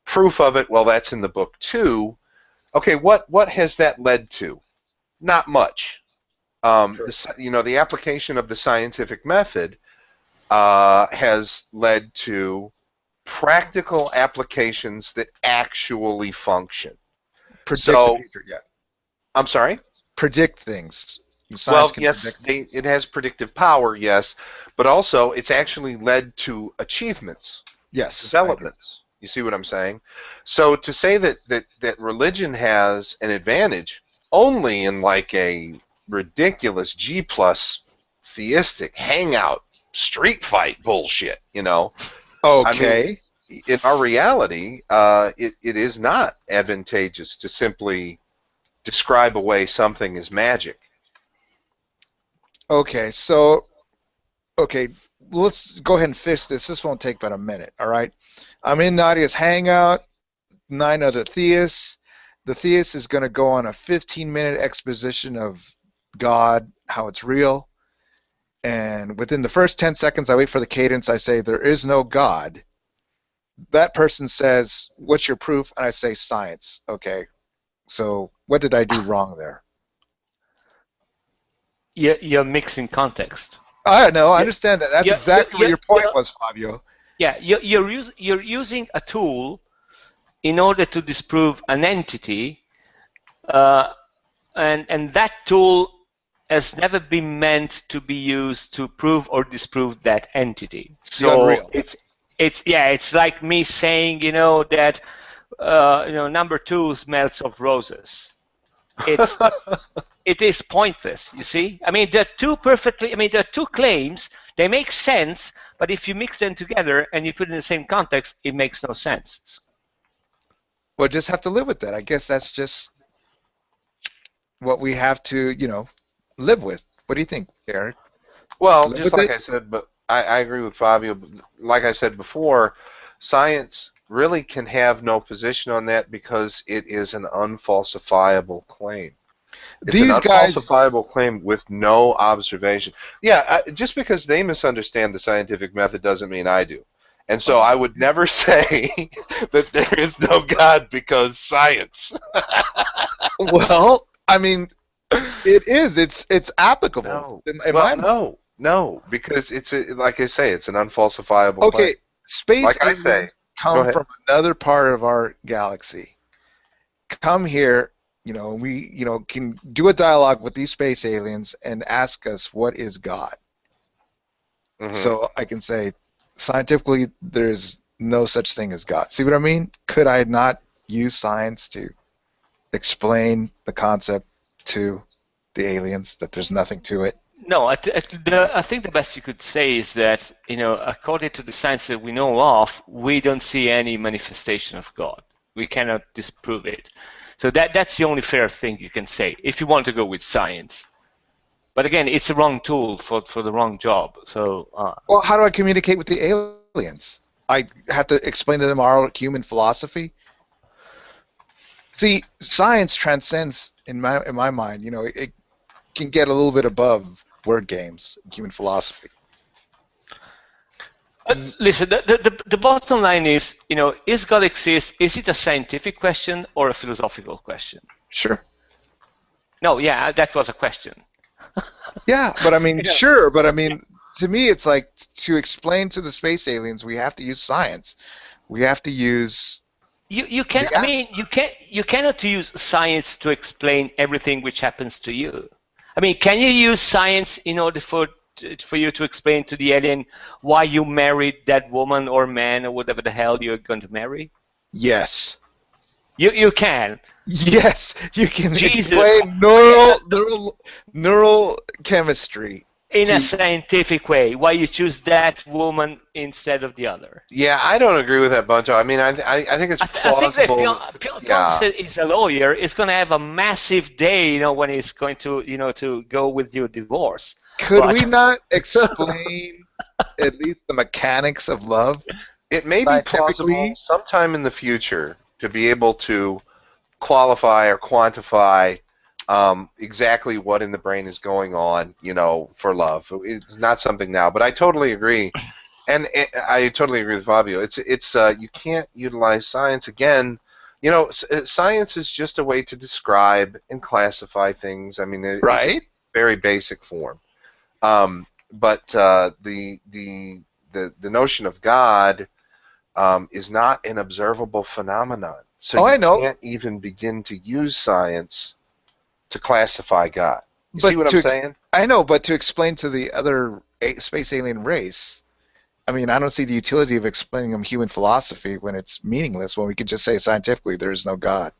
proof of it, well, that's in the book too. Okay, what has that led to? Not much. Sure. The application of the scientific method has led to practical applications that actually function. Predict So, the future, yeah. I'm sorry? Predict things. Science Well, can yes, predict things. it has predictive power, yes, but also it's actually led to achievements, Yes, I agree. developments. You see what I'm saying? So to say that religion has an advantage only in like a ridiculous G plus theistic hangout street fight bullshit, I mean, Okay. in our reality, it is not advantageous to simply describe away something as magic. Okay, so, okay, let's go ahead and fix this. This won't take but a minute, all right? I'm in Nadia's Hangout, 9 other theists. The theist is going to go on a 15-minute exposition of God, how it's real. And within the first 10 seconds, I wait for the cadence. I say, there is no God. That person says, what's your proof? And I say, science. Okay, so what did I do wrong there? you're mixing context. I know, I Yeah, understand that. That's yeah, exactly what your point was, Fabio. yeah. You're using a tool in order to disprove an entity, and that tool has never been meant to be used to prove or disprove that entity. The unreal. So it's like me saying that number 2 smells of roses. It is pointless, you see. I mean, there are two claims. They make sense, but if you mix them together and you put it in the same context, it makes no sense. We'll just have to live with that. I guess that's just what we have to, live with. What do you think, Eric? Well, Live just with like it? I said, but I agree with Fabio. But like I said before, science really can have no position on that because it is an unfalsifiable claim. It's an These guys, unfalsifiable claim with no observation. Yeah, just because they misunderstand the scientific method doesn't mean I do. And so I would never say that there is no God because science. well, I mean, it is. It's applicable. No, because like I say, it's an unfalsifiable claim. Okay, space Like I say, aliens go come ahead. from another part of our galaxy. Come here, we, can do a dialogue with these space aliens and ask us what is God. Mhm. So I can say, scientifically, there's no such thing as God. See what I mean? Could I not use science to explain the concept to the aliens that there's nothing to it? No, I think the best you could say is that, according to the science that we know of, we don't see any manifestation of God. We cannot disprove it. So that's the only fair thing you can say, if you want to go with science. But again, it's the wrong tool for the wrong job. So. Well, how do I communicate with the aliens? I have to explain to them our human philosophy. See, science transcends in my mind. can get a little bit above word games, human philosophy. Listen, the bottom line is, is God exist? Is it a scientific question or a philosophical question? Sure. No, yeah, that was a question. Yeah, but I mean, sure, but I mean, to me, it's like to explain to the space aliens, we have to use science. We have to use. You can. I mean, you cannot use science to explain everything which happens to you. I mean, can you use science in order for you to explain to the alien why you married that woman or man or whatever the hell you're going to marry? Yes. You can. Yes, you can Jesus. explain neural chemistry in a scientific way. Why you choose that woman instead of the other? Yeah, I don't agree with that, Bunto. I mean, I think it's plausible. I think that Pyong is a lawyer. Is going to have a massive day, when he's going to, to go with your divorce. Could we not explain at least the mechanics of love? It may be plausible sometime in the future to be able to qualify or quantify exactly what in the brain is going on, for love. It's not something now, but I totally agree, and I totally agree with Fabio. It's you can't utilize science again. Science is just a way to describe and classify things. I mean, right? Very basic form. But the notion of God is not an observable phenomenon. So you can't even begin to use science to classify God. You see what I'm saying? I know, but to explain to the other space alien race, I mean, I don't see the utility of explaining them human philosophy when it's meaningless, when we could just say scientifically there is no God.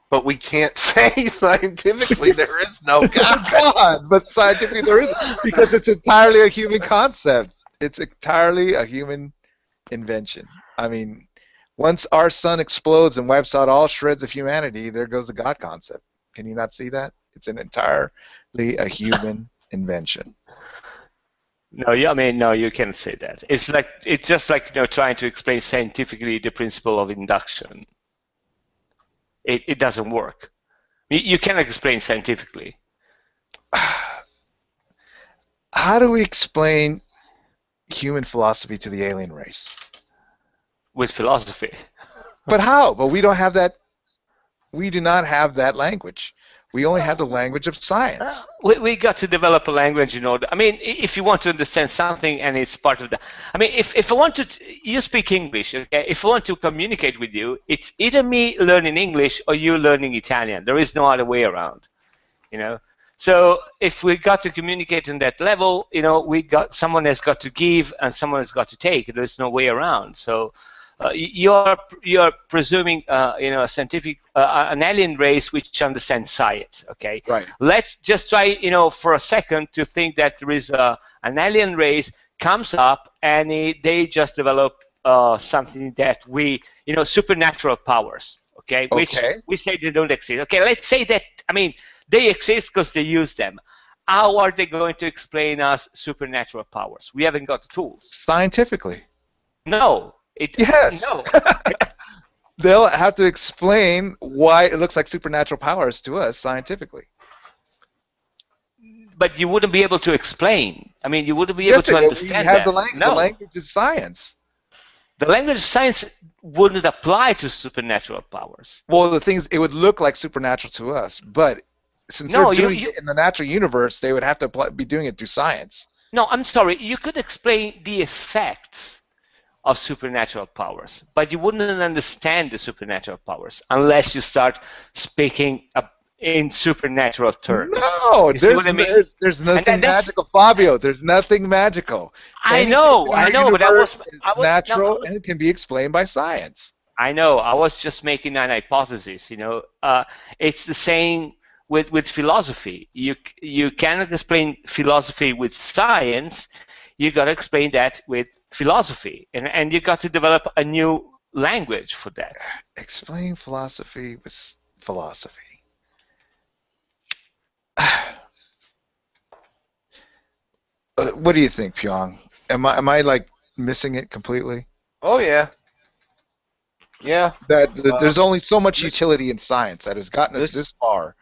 But we can't say scientifically there is no God. But scientifically there is, because it's entirely a human concept. It's entirely a human invention. I mean, once our sun explodes and wipes out all shreds of humanity, there goes the God concept. Can you not see that? It's an entirely a human invention. No, no, you can't say that. It's just like trying to explain scientifically the principle of induction. It doesn't work. You cannot explain scientifically. How do we explain human philosophy to the alien race? With philosophy. But how? But we don't have that. We do not have that language. We only have the language of science. We got to develop a language in order. I mean, if you want to understand something and it's part of that. I mean, if I want to, you speak English, okay? If I want to communicate with you, it's either me learning English or you learning Italian. There is no other way around, So if we got to communicate on that level, someone has got to give and someone has got to take. There's no way around. So. You're presuming a scientific an alien race which understands science. Okay. Right. Let's just try for a second to think that there is an alien race comes up and they just develop something that we supernatural powers. Okay. Which we say they don't exist. Okay. Let's say that they exist because they use them. How are they going to explain us supernatural powers? We haven't got the tools. Scientifically. No. Yes. No. They'll have to explain why it looks like supernatural powers to us scientifically. But you wouldn't be able to explain. I mean, you wouldn't be able to understand that. The language is science. The language of science wouldn't apply to supernatural powers. Well, the thing is, it would look like supernatural to us, but since they're doing it in the natural universe, they would have to be doing it through science. No, I'm sorry. You could explain the effects of supernatural powers, but you wouldn't understand the supernatural powers unless you start speaking in supernatural terms. No, there's nothing magical, Fabio. There's nothing magical. I know, but I was natural and it can be explained by science. I know. I was just making an hypothesis. It's the same with philosophy. You cannot explain philosophy with science. You got to explain that with philosophy, and you got to develop a new language for that. Explain philosophy with philosophy. What do you think, Pyong? Am I like missing it completely? Oh yeah. Yeah. There's only so much utility in science that has gotten us this far.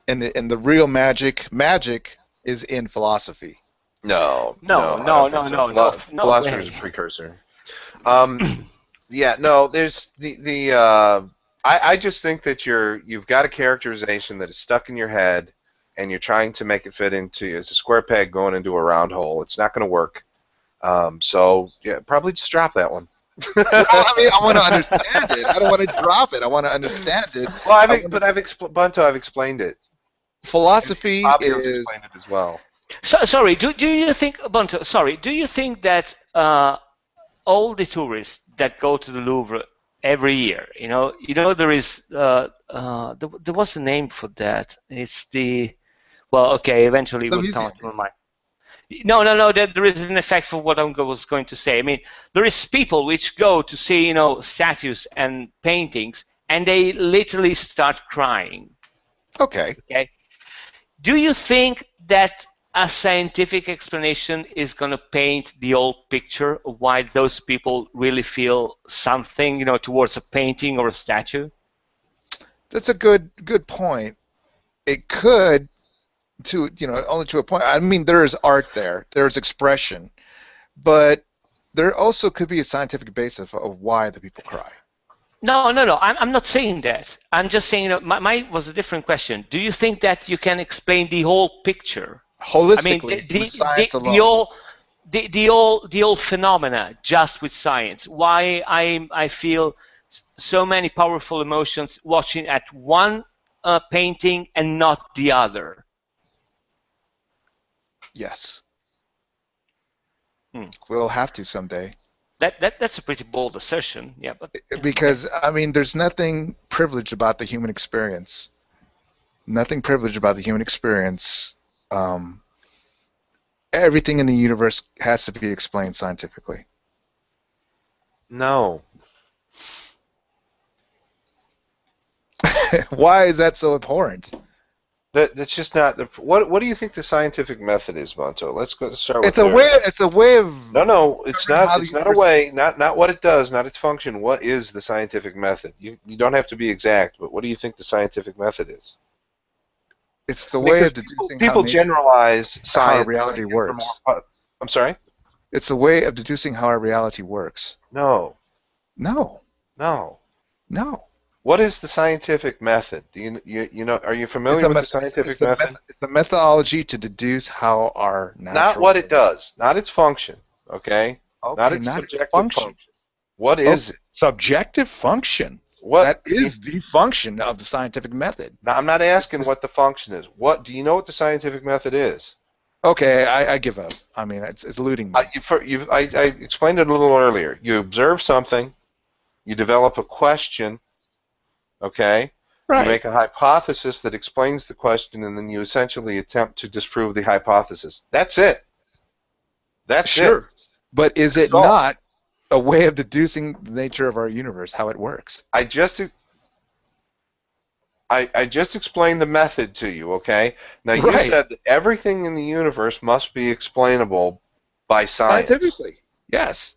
And the real magic is in philosophy. No, No, I no, don't no, think no, so. no, no Philosopher is a way. precursor. Yeah, no, there's I just think that you've got a characterization that is stuck in your head, and you're trying to make it fit into it's a square peg going into a round hole. It's not going to work. So yeah, probably just drop that one. Well, I mean, I want to understand it. I don't want to drop it. I want to understand it. Well, Bunto, I've explained it. Philosophy Fabio's is. explained it as well. So, sorry, do you think, Bunto, sorry, do you think that all the tourists that go to the Louvre every year, there is, there was a name for that. It's well, okay, eventually it The will come museum. to my mind. No, there is an effect for what I was going to say. I mean, there is people which go to see, statues and paintings, and they literally start crying. Okay. Okay. Do you think that a scientific explanation is going to paint the whole picture of why those people really feel something, towards a painting or a statue? That's a good point. It could, only to a point. I mean, there is art there. There's expression. But there also could be a scientific basis of why the people cry. No. I'm not saying that. I'm just saying mine was a different question. Do you think that you can explain the whole picture? Holistically, with science alone. The whole phenomena just with science. Why I feel so many powerful emotions watching at one painting and not the other. Yes. We'll have to someday. That's a pretty bold assertion, yeah. But because I mean, there's nothing privileged about the human experience. Nothing privileged about the human experience. Everything in the universe has to be explained scientifically. No. Why is that so abhorrent? That's just not the. What do you think the scientific method is, Bunto? Let's start with. It's a way of. No, it's not. It's not a way. Not what it does. Not its function. What is the scientific method? You don't have to be exact, but what do you think the scientific method is? It's the way of deducing people generalize science. How our reality works. I'm sorry. It's a way of deducing how our reality works. No. No. No. No. What is the scientific method? Do you know? Are you familiar with the scientific method? It's a methodology to deduce how our natural. Not what it does, not its function. Okay. Not its subjective function. What is it? Subjective function. That is the function of the scientific method. Now, I'm not asking what the function is. What do you know? What the scientific method is? Okay, I give up. I mean, it's eluding me. I explained it a little earlier. You observe something, you develop a question. Okay? Right. You make a hypothesis that explains the question, and then you essentially attempt to disprove the hypothesis. That's it. That's it. Sure. But is it not a way of deducing the nature of our universe, how it works? I just explained the method to you, okay? Now, you said that everything in the universe must be explainable by science. Scientifically, yes.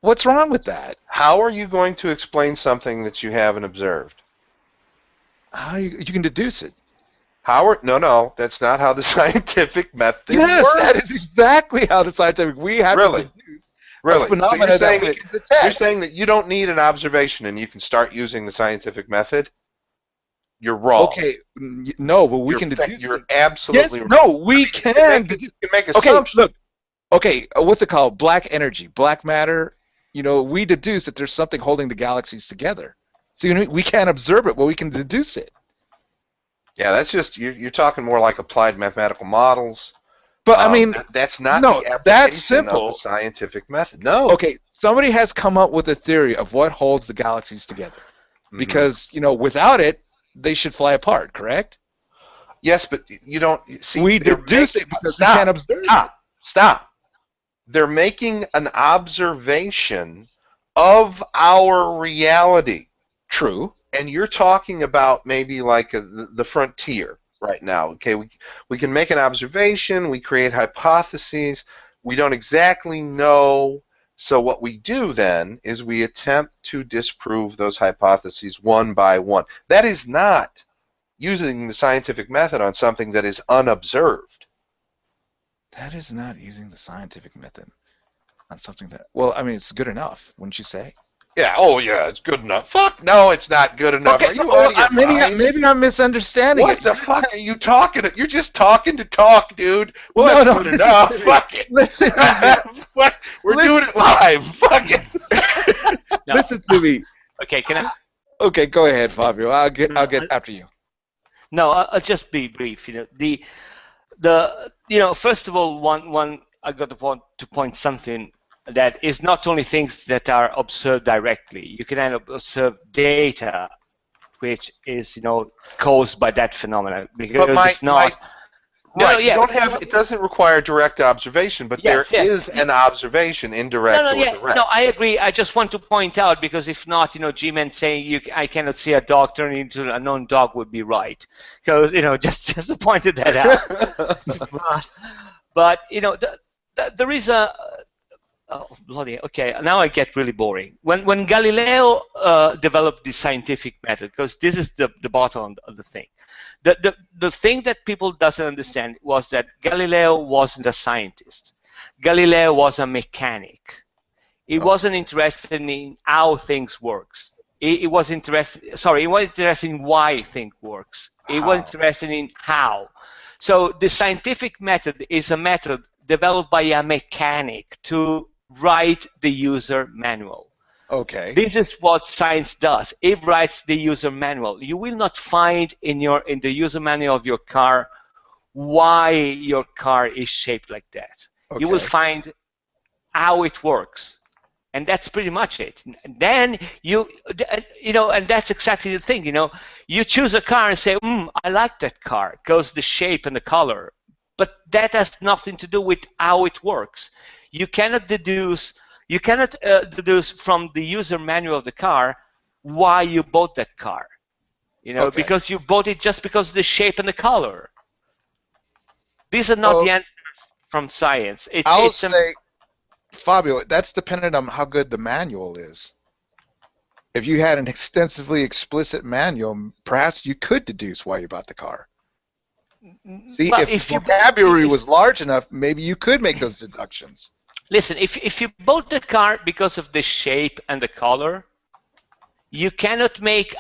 What's wrong with that? How are you going to explain something that you haven't observed? How you can deduce it. No, that's not how the scientific method works. Yes, that is exactly how the scientific. We have to deduce a phenomena so that we can detect. You're saying that you don't need an observation and you can start using the scientific method? You're wrong. Okay, no, but we can deduce. You're absolutely wrong. No, we can. You can make assumptions. Look. Okay, what's it called? Black energy, black matter. We deduce that there's something holding the galaxies together. So we can't observe it, but we can deduce it. Yeah, that's just you're talking more like applied mathematical models. But I mean, that's not no, the application that's simple. of the scientific method. No. Okay, somebody has come up with a theory of what holds the galaxies together, because without it, they should fly apart. Correct? Yes, but you don't see. We deduce it because we can't observe. Stop. They're making an observation of our reality. True. And you're talking about maybe like the frontier right now. Okay, we can make an observation, we create hypotheses, we don't exactly know So what we do then is we attempt to disprove those hypotheses one by one. That is not using the scientific method on something that is unobserved. That is not using the scientific method on something that, well, I mean, it's good enough, wouldn't you say? Yeah, oh yeah, it's good enough. Fuck no, it's not good enough. Are you well, out of your mind? maybe I'm misunderstanding What it. the fuck are you talking? You're just talking to talk, dude. Well, No, that's no, good enough. Fuck it. Listen to me. Fuck, we're doing it live. Fuck it. No. Listen to me. Okay, can I? Okay, go ahead, Fabio. I'll get after you. No, I'll just be brief. First of all, one I got to point something that is not only things that are observed directly. You can end up observe data, which is caused by that phenomenon. Because if not, you don't have. It doesn't require direct observation, but there is an observation, indirect or direct. No, I agree. I just want to point out because if not, G-Man saying I cannot see a dog turning into a non-dog would be right. Because just pointed that out. but there is a. Oh, bloody, okay, now I get really boring. When Galileo developed the scientific method, because this is the bottom of the thing. The thing that people doesn't understand was that Galileo wasn't a scientist. Galileo was a mechanic. He wasn't interested in how things works. He was interested in why things works. He was interested in how. So the scientific method is a method developed by a mechanic to write the user manual. Okay. This is what science does. It writes the user manual. You will not find in the user manual of your car why your car is shaped like that. Okay. You will find how it works, and that's pretty much it. Then and that's exactly the thing. You choose a car and say, I like that car because the shape and the color, but that has nothing to do with how it works. You cannot deduce from the user manual of the car why you bought that car, because you bought it just because of the shape and the color. These are not the answers from science. I'll say, Fabio, that's dependent on how good the manual is. If you had an extensively explicit manual, perhaps you could deduce why you bought the car. See, if vocabulary was large enough, maybe you could make those deductions. Listen, if you bought the car because of the shape and the color, you cannot make,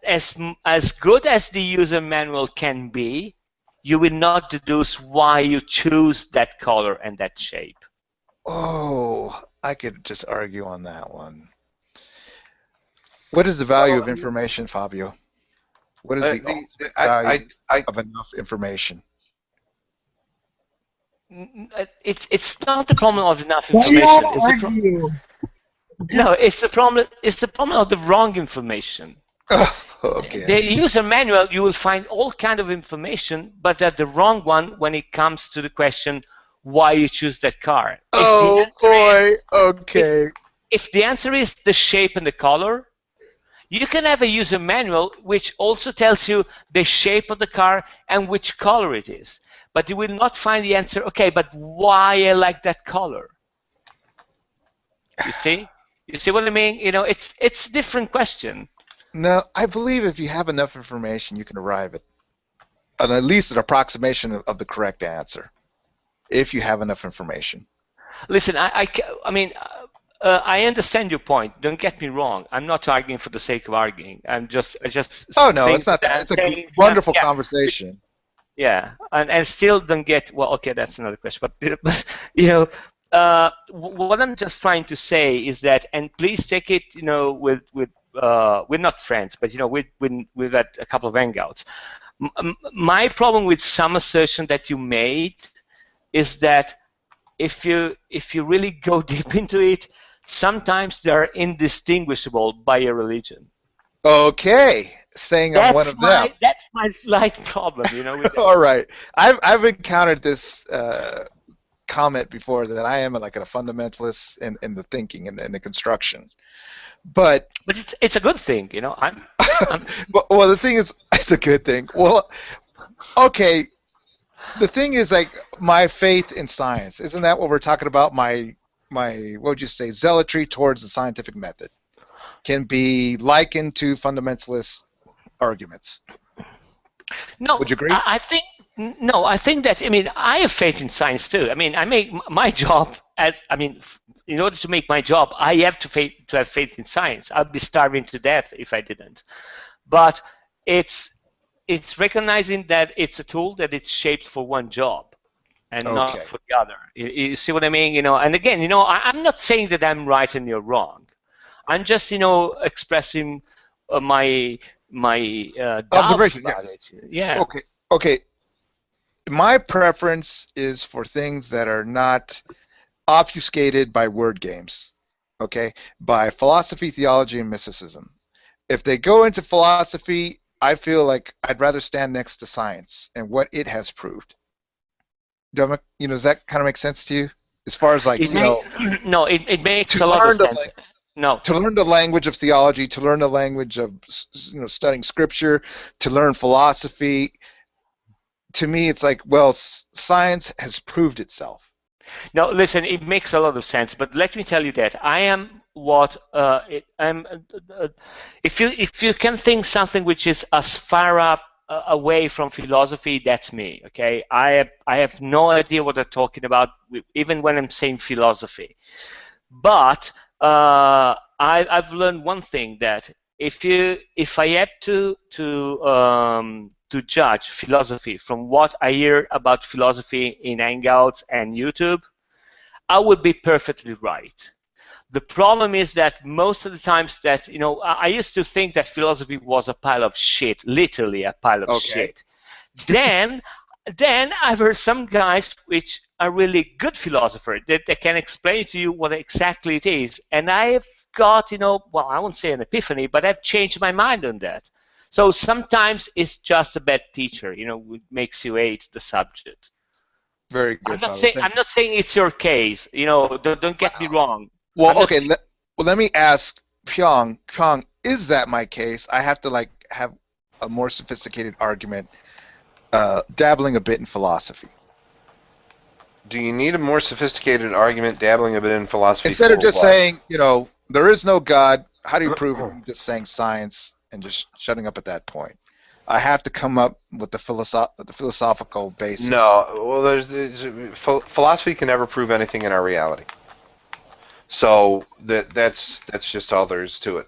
as good as the user manual can be, you will not deduce why you choose that color and that shape. Oh, I could just argue on that one. What is the value of information, Fabio? What is the value of enough information? It's not the problem of enough information. It's the problem of the wrong information. Okay. The user manual, you will find all kind of information, but at the wrong one when it comes to the question why you choose that car. Oh boy. Okay. If the answer is the shape and the color, you can have a user manual which also tells you the shape of the car and which color it is. But you will not find the answer, okay, but why I like that color? You see? You see what I mean? It's a different question. No, I believe if you have enough information, you can arrive at least an approximation of the correct answer, if you have enough information. Listen, I understand your point. Don't get me wrong. I'm not arguing for the sake of arguing. I just. Oh no, it's not that. It's a wonderful conversation. Yeah, and still don't get. Well, okay, that's another question. But what I'm just trying to say is that, and please take it, with we're not friends, but we've had a couple of hangouts. My problem with some assertion that you made is that if you really go deep into it, sometimes they're indistinguishable by a religion. Okay, saying I'm one of them. That's my slight problem, with All right, I've encountered this comment before that I am like a fundamentalist in the thinking and the construction, but it's a good thing, I'm well, the thing is, it's a good thing. Well, okay. The thing is, like, my faith in science, isn't that what we're talking about? My what would you say, zealotry towards the scientific method can be likened to fundamentalist arguments. No, Would you agree? I think no. I think that I have faith in science too. I make my job in order to make my job, I have to have faith in science. I'd be starving to death if I didn't. But it's recognizing that it's a tool that it's shaped for one job and not for the other. You see what I mean? And again, I'm not saying that I'm right and you're wrong. I'm just expressing my observation. Yes. It. Yeah. Okay. My preference is for things that are not obfuscated by word games. Okay, by philosophy, theology, and mysticism. If they go into philosophy, I feel like I'd rather stand next to science and what it has proved. Does that kind of make sense to you? As far as no, it makes a lot of sense. No. To learn the language of theology, to learn the language of studying scripture, to learn philosophy, to me it's like, well, science has proved itself. No, listen, it makes a lot of sense, but let me tell you that I am what I'm. If you can think something which is as far up away from philosophy, that's me. Okay, I have no idea what they're talking about, even when I'm saying philosophy. But I've learned one thing, that if I had to judge philosophy from what I hear about philosophy in Hangouts and YouTube, I would be perfectly right. The problem is that most of the times that, I used to think that philosophy was a pile of shit, literally a pile of shit. Then I've heard some guys which are really good philosophers that they can explain to you what exactly it is. And I've got, well, I won't say an epiphany, but I've changed my mind on that. So sometimes it's just a bad teacher, it makes you hate the subject. Very good. I'm not saying it's your case, don't get me wrong. Well, okay, let me ask Pyong. Pyong, is that my case? I have to have a more sophisticated argument, dabbling a bit in philosophy. Do you need a more sophisticated argument dabbling a bit in philosophy? Instead of just saying, there is no God, how do you prove it? I'm just saying science and just shutting up at that point. I have to come up with the philosophical basis. No, well, philosophy can never prove anything in our reality. So that's just all there is to it.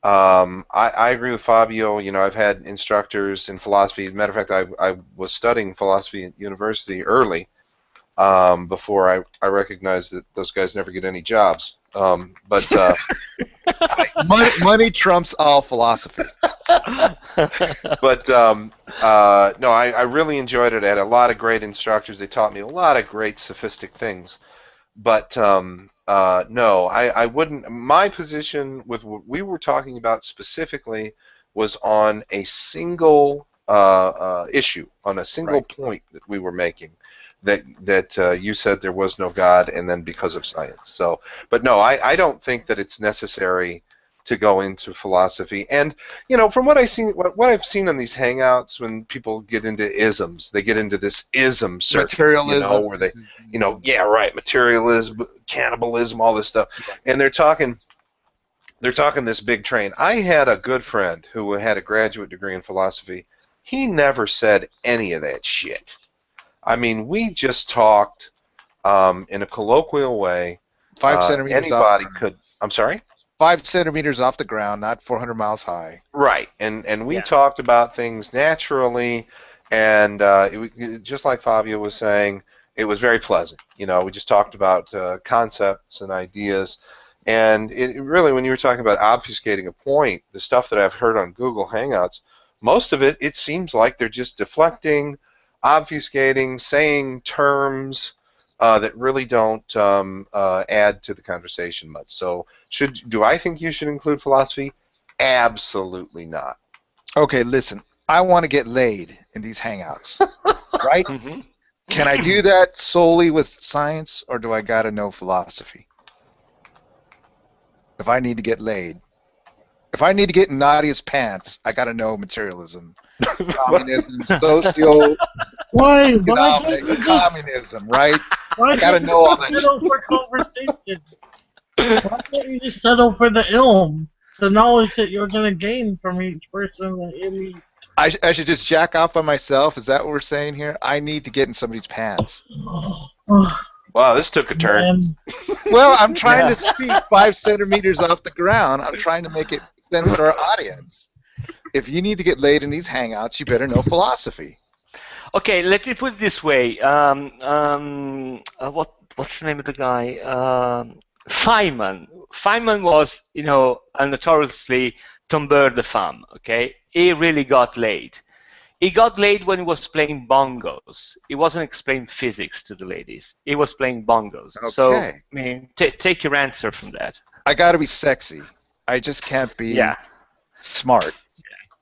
I agree with Fabio. I've had instructors in philosophy. As a matter of fact, I was studying philosophy at university early, before I recognized that those guys never get any jobs. But money trumps all philosophy. But no, I really enjoyed it. I had a lot of great instructors. They taught me a lot of great sophistic things. But no, I wouldn't. My position with what we were talking about specifically was on a single issue, on a single point that we were making. That you said there was no God, and then because of science. So, but no, I don't think that it's necessary to go into philosophy. And from what I've seen on these hangouts, when people get into isms, they get into this ism circuit, materialism, where they, materialism, cannibalism, all this stuff, and they're talking this big train. I had a good friend who had a graduate degree in philosophy. He never said any of that shit. I mean, we just talked in a colloquial way. 5 centimeters anybody could. I'm sorry? 5 centimeters off the ground, not 400 miles high. Right, and we talked about things naturally, and just like Fabio was saying, it was very pleasant. We just talked about concepts and ideas, and it really, when you were talking about obfuscating a point, the stuff that I've heard on Google Hangouts, most of it seems like they're just deflecting, obfuscating, saying terms that really don't add to the conversation much. So, do I think you should include philosophy? Absolutely not. Okay, listen. I want to get laid in these hangouts, right? Mm-hmm. Can I do that solely with science, or do I got to know philosophy? If I need to get laid. If I need to get in Nadia's pants, I got to know materialism, communism, Why? economic, communism, right? Why Gotta can't you know all just that settle for conversation? Why can't you just settle for the ilm? The knowledge that you're gonna gain from each person that you meet. I should just jack off by myself. Is that what we're saying here? I need to get in somebody's pants. Wow, this took a turn. Man. Well, I'm trying Yeah. to speak 5 centimeters off the ground. I'm trying to make it sense to our audience. If you need to get laid in these hangouts, you better know philosophy. Okay, let me put it this way. What's the name of the guy? Feynman. Feynman was, a notoriously tombeur de femme. Okay, he really got laid. He got laid when he was playing bongos. He wasn't explaining physics to the ladies. He was playing bongos. So, Okay. I mean, take your answer from that. I got to be sexy. I just can't be Yeah. smart.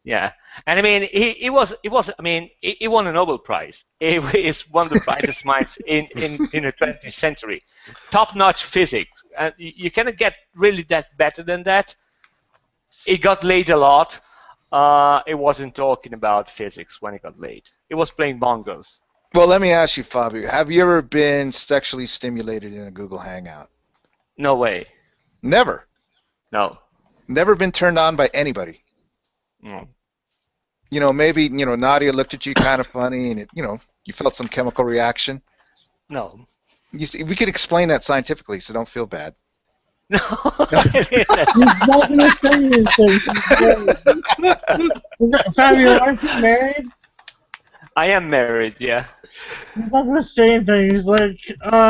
Yeah, and I mean, he won a Nobel Prize. He is one of the brightest minds in the 20th century. Top-notch physics. And you cannot get really that better than that. He got laid a lot. He wasn't talking about physics when he got laid. He was playing bongos. Well, let me ask you, Fabio. Have you ever been sexually stimulated in a Google Hangout? No way. Never. No. Never been turned on by anybody. No. Maybe, Nadia looked at you kind of funny and, you felt some chemical reaction. No. You see, we could explain that scientifically, so don't feel bad. He's not gonna say anything. Fabio, aren't you married? I am married, yeah. He's not gonna say anything. He's like,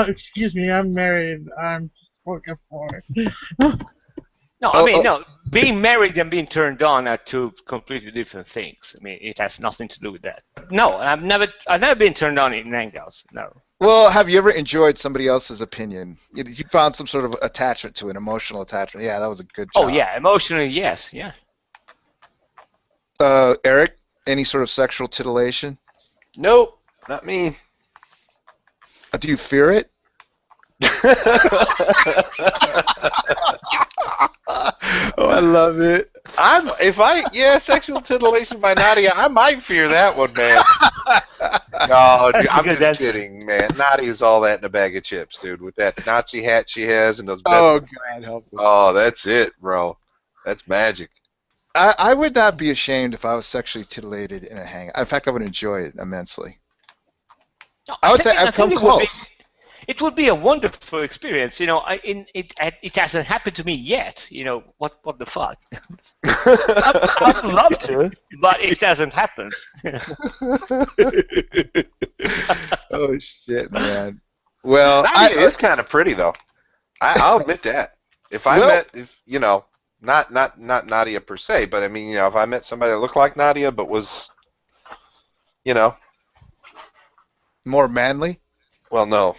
excuse me, I'm married. I'm just working for it. No, I mean, no. Being married and being turned on are two completely different things. I mean, it has nothing to do with that. No, I've never been turned on in Hangouts. No. Well, have you ever enjoyed somebody else's opinion? You found some sort of attachment to an emotional attachment. Yeah, that was a good job. Oh yeah, emotionally, yes, yeah. Eric, any sort of sexual titillation? Nope, not me. Do you fear it? Oh, I love it. Sexual titillation by Nadia, I might fear that one, man. No, dude, I'm just kidding, man. Nadia's all that in a bag of chips, dude. With that Nazi hat she has and those. Oh, God help me. Oh, that's it, bro. That's magic. I would not be ashamed if I was sexually titillated in a hangout. In fact, I would enjoy it immensely. No, I would say I've come close. It would be a wonderful experience, it hasn't happened to me yet, what the fuck? I'd love to, but it hasn't happened. Oh shit, man. Well, it's kind of pretty though. I'll admit that. Not Nadia per se, but I mean, if I met somebody that looked like Nadia but was, more manly. Well, no.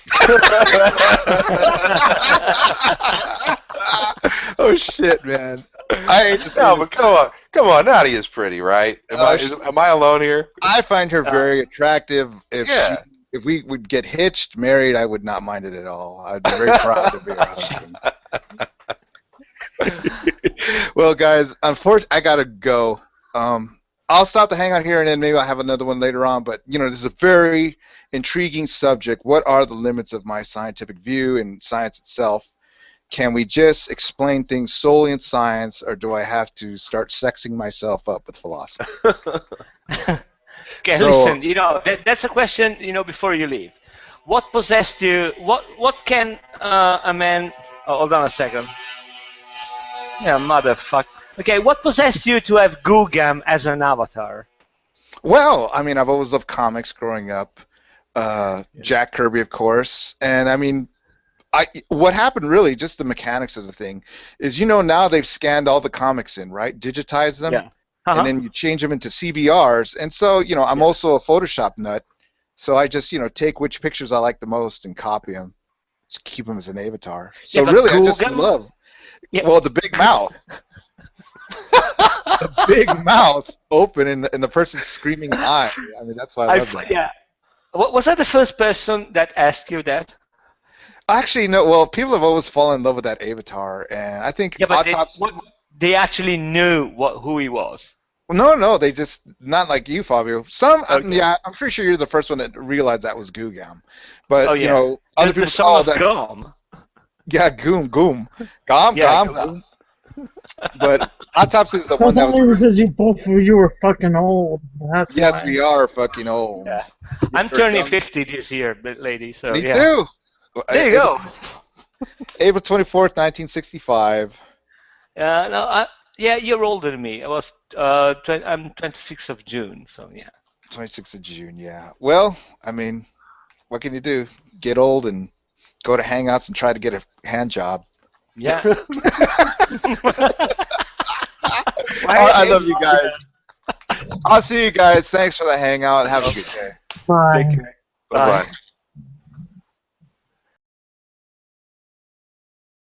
Oh shit, man! But come on, Nadia's pretty, right? Am I alone here? I find her very attractive. If we would get hitched, married, I would not mind it at all. I'd be very proud to be her husband. Well, guys, unfortunately, I gotta go. I'll stop the hangout here, and then maybe I'll have another one later on. But this is a very intriguing subject. What are the limits of my scientific view and science itself? Can we just explain things solely in science, or do I have to start sexing myself up with philosophy? Okay, listen. That's a question. Before you leave, what possessed you? What can a man? Oh, hold on a second. Yeah, motherfucker. Okay, what possessed you to have Gugam as an avatar? Well, I mean, I've always loved comics growing up. Jack Kirby, of course, and I mean, what happened really, just the mechanics of the thing, is now they've scanned all the comics in, right? Digitize them, and then you change them into CBRs, and so I'm also a Photoshop nut, so I just take which pictures I like the most and copy them, just keep them as an avatar. So really, I just love. Yeah. Well, the big mouth. The big mouth open and the person screaming eye. I mean, that's why I love that. Yeah. Was that the first person that asked you that? Actually, no. Well, people have always fallen in love with that avatar, and I think they actually knew who he was. No, they just not like you, Fabio. Some, Okay. yeah, I'm pretty sure you're the first one that realized that was goo gum. But Oh, you yeah. know, other The people, song oh, of that's Gum. yeah, gum, Yeah, goom. But Autopsy is the one That's that was. only because you were fucking old. That's Yes, why. we are fucking old. Yeah. You I'm were turning young. 50 this year, lady. So Me yeah. too. There you go. April 24th, 1965. No, yeah, you're older than me. I'm 26th of June. So yeah. 26th of June. Yeah. Well, I mean, what can you do? Get old and go to Hangouts and try to get a hand job. Yeah. I love you guys. I'll see you guys. Thanks for the hangout. Have a good day. Bye. Take care. Bye-bye. Bye.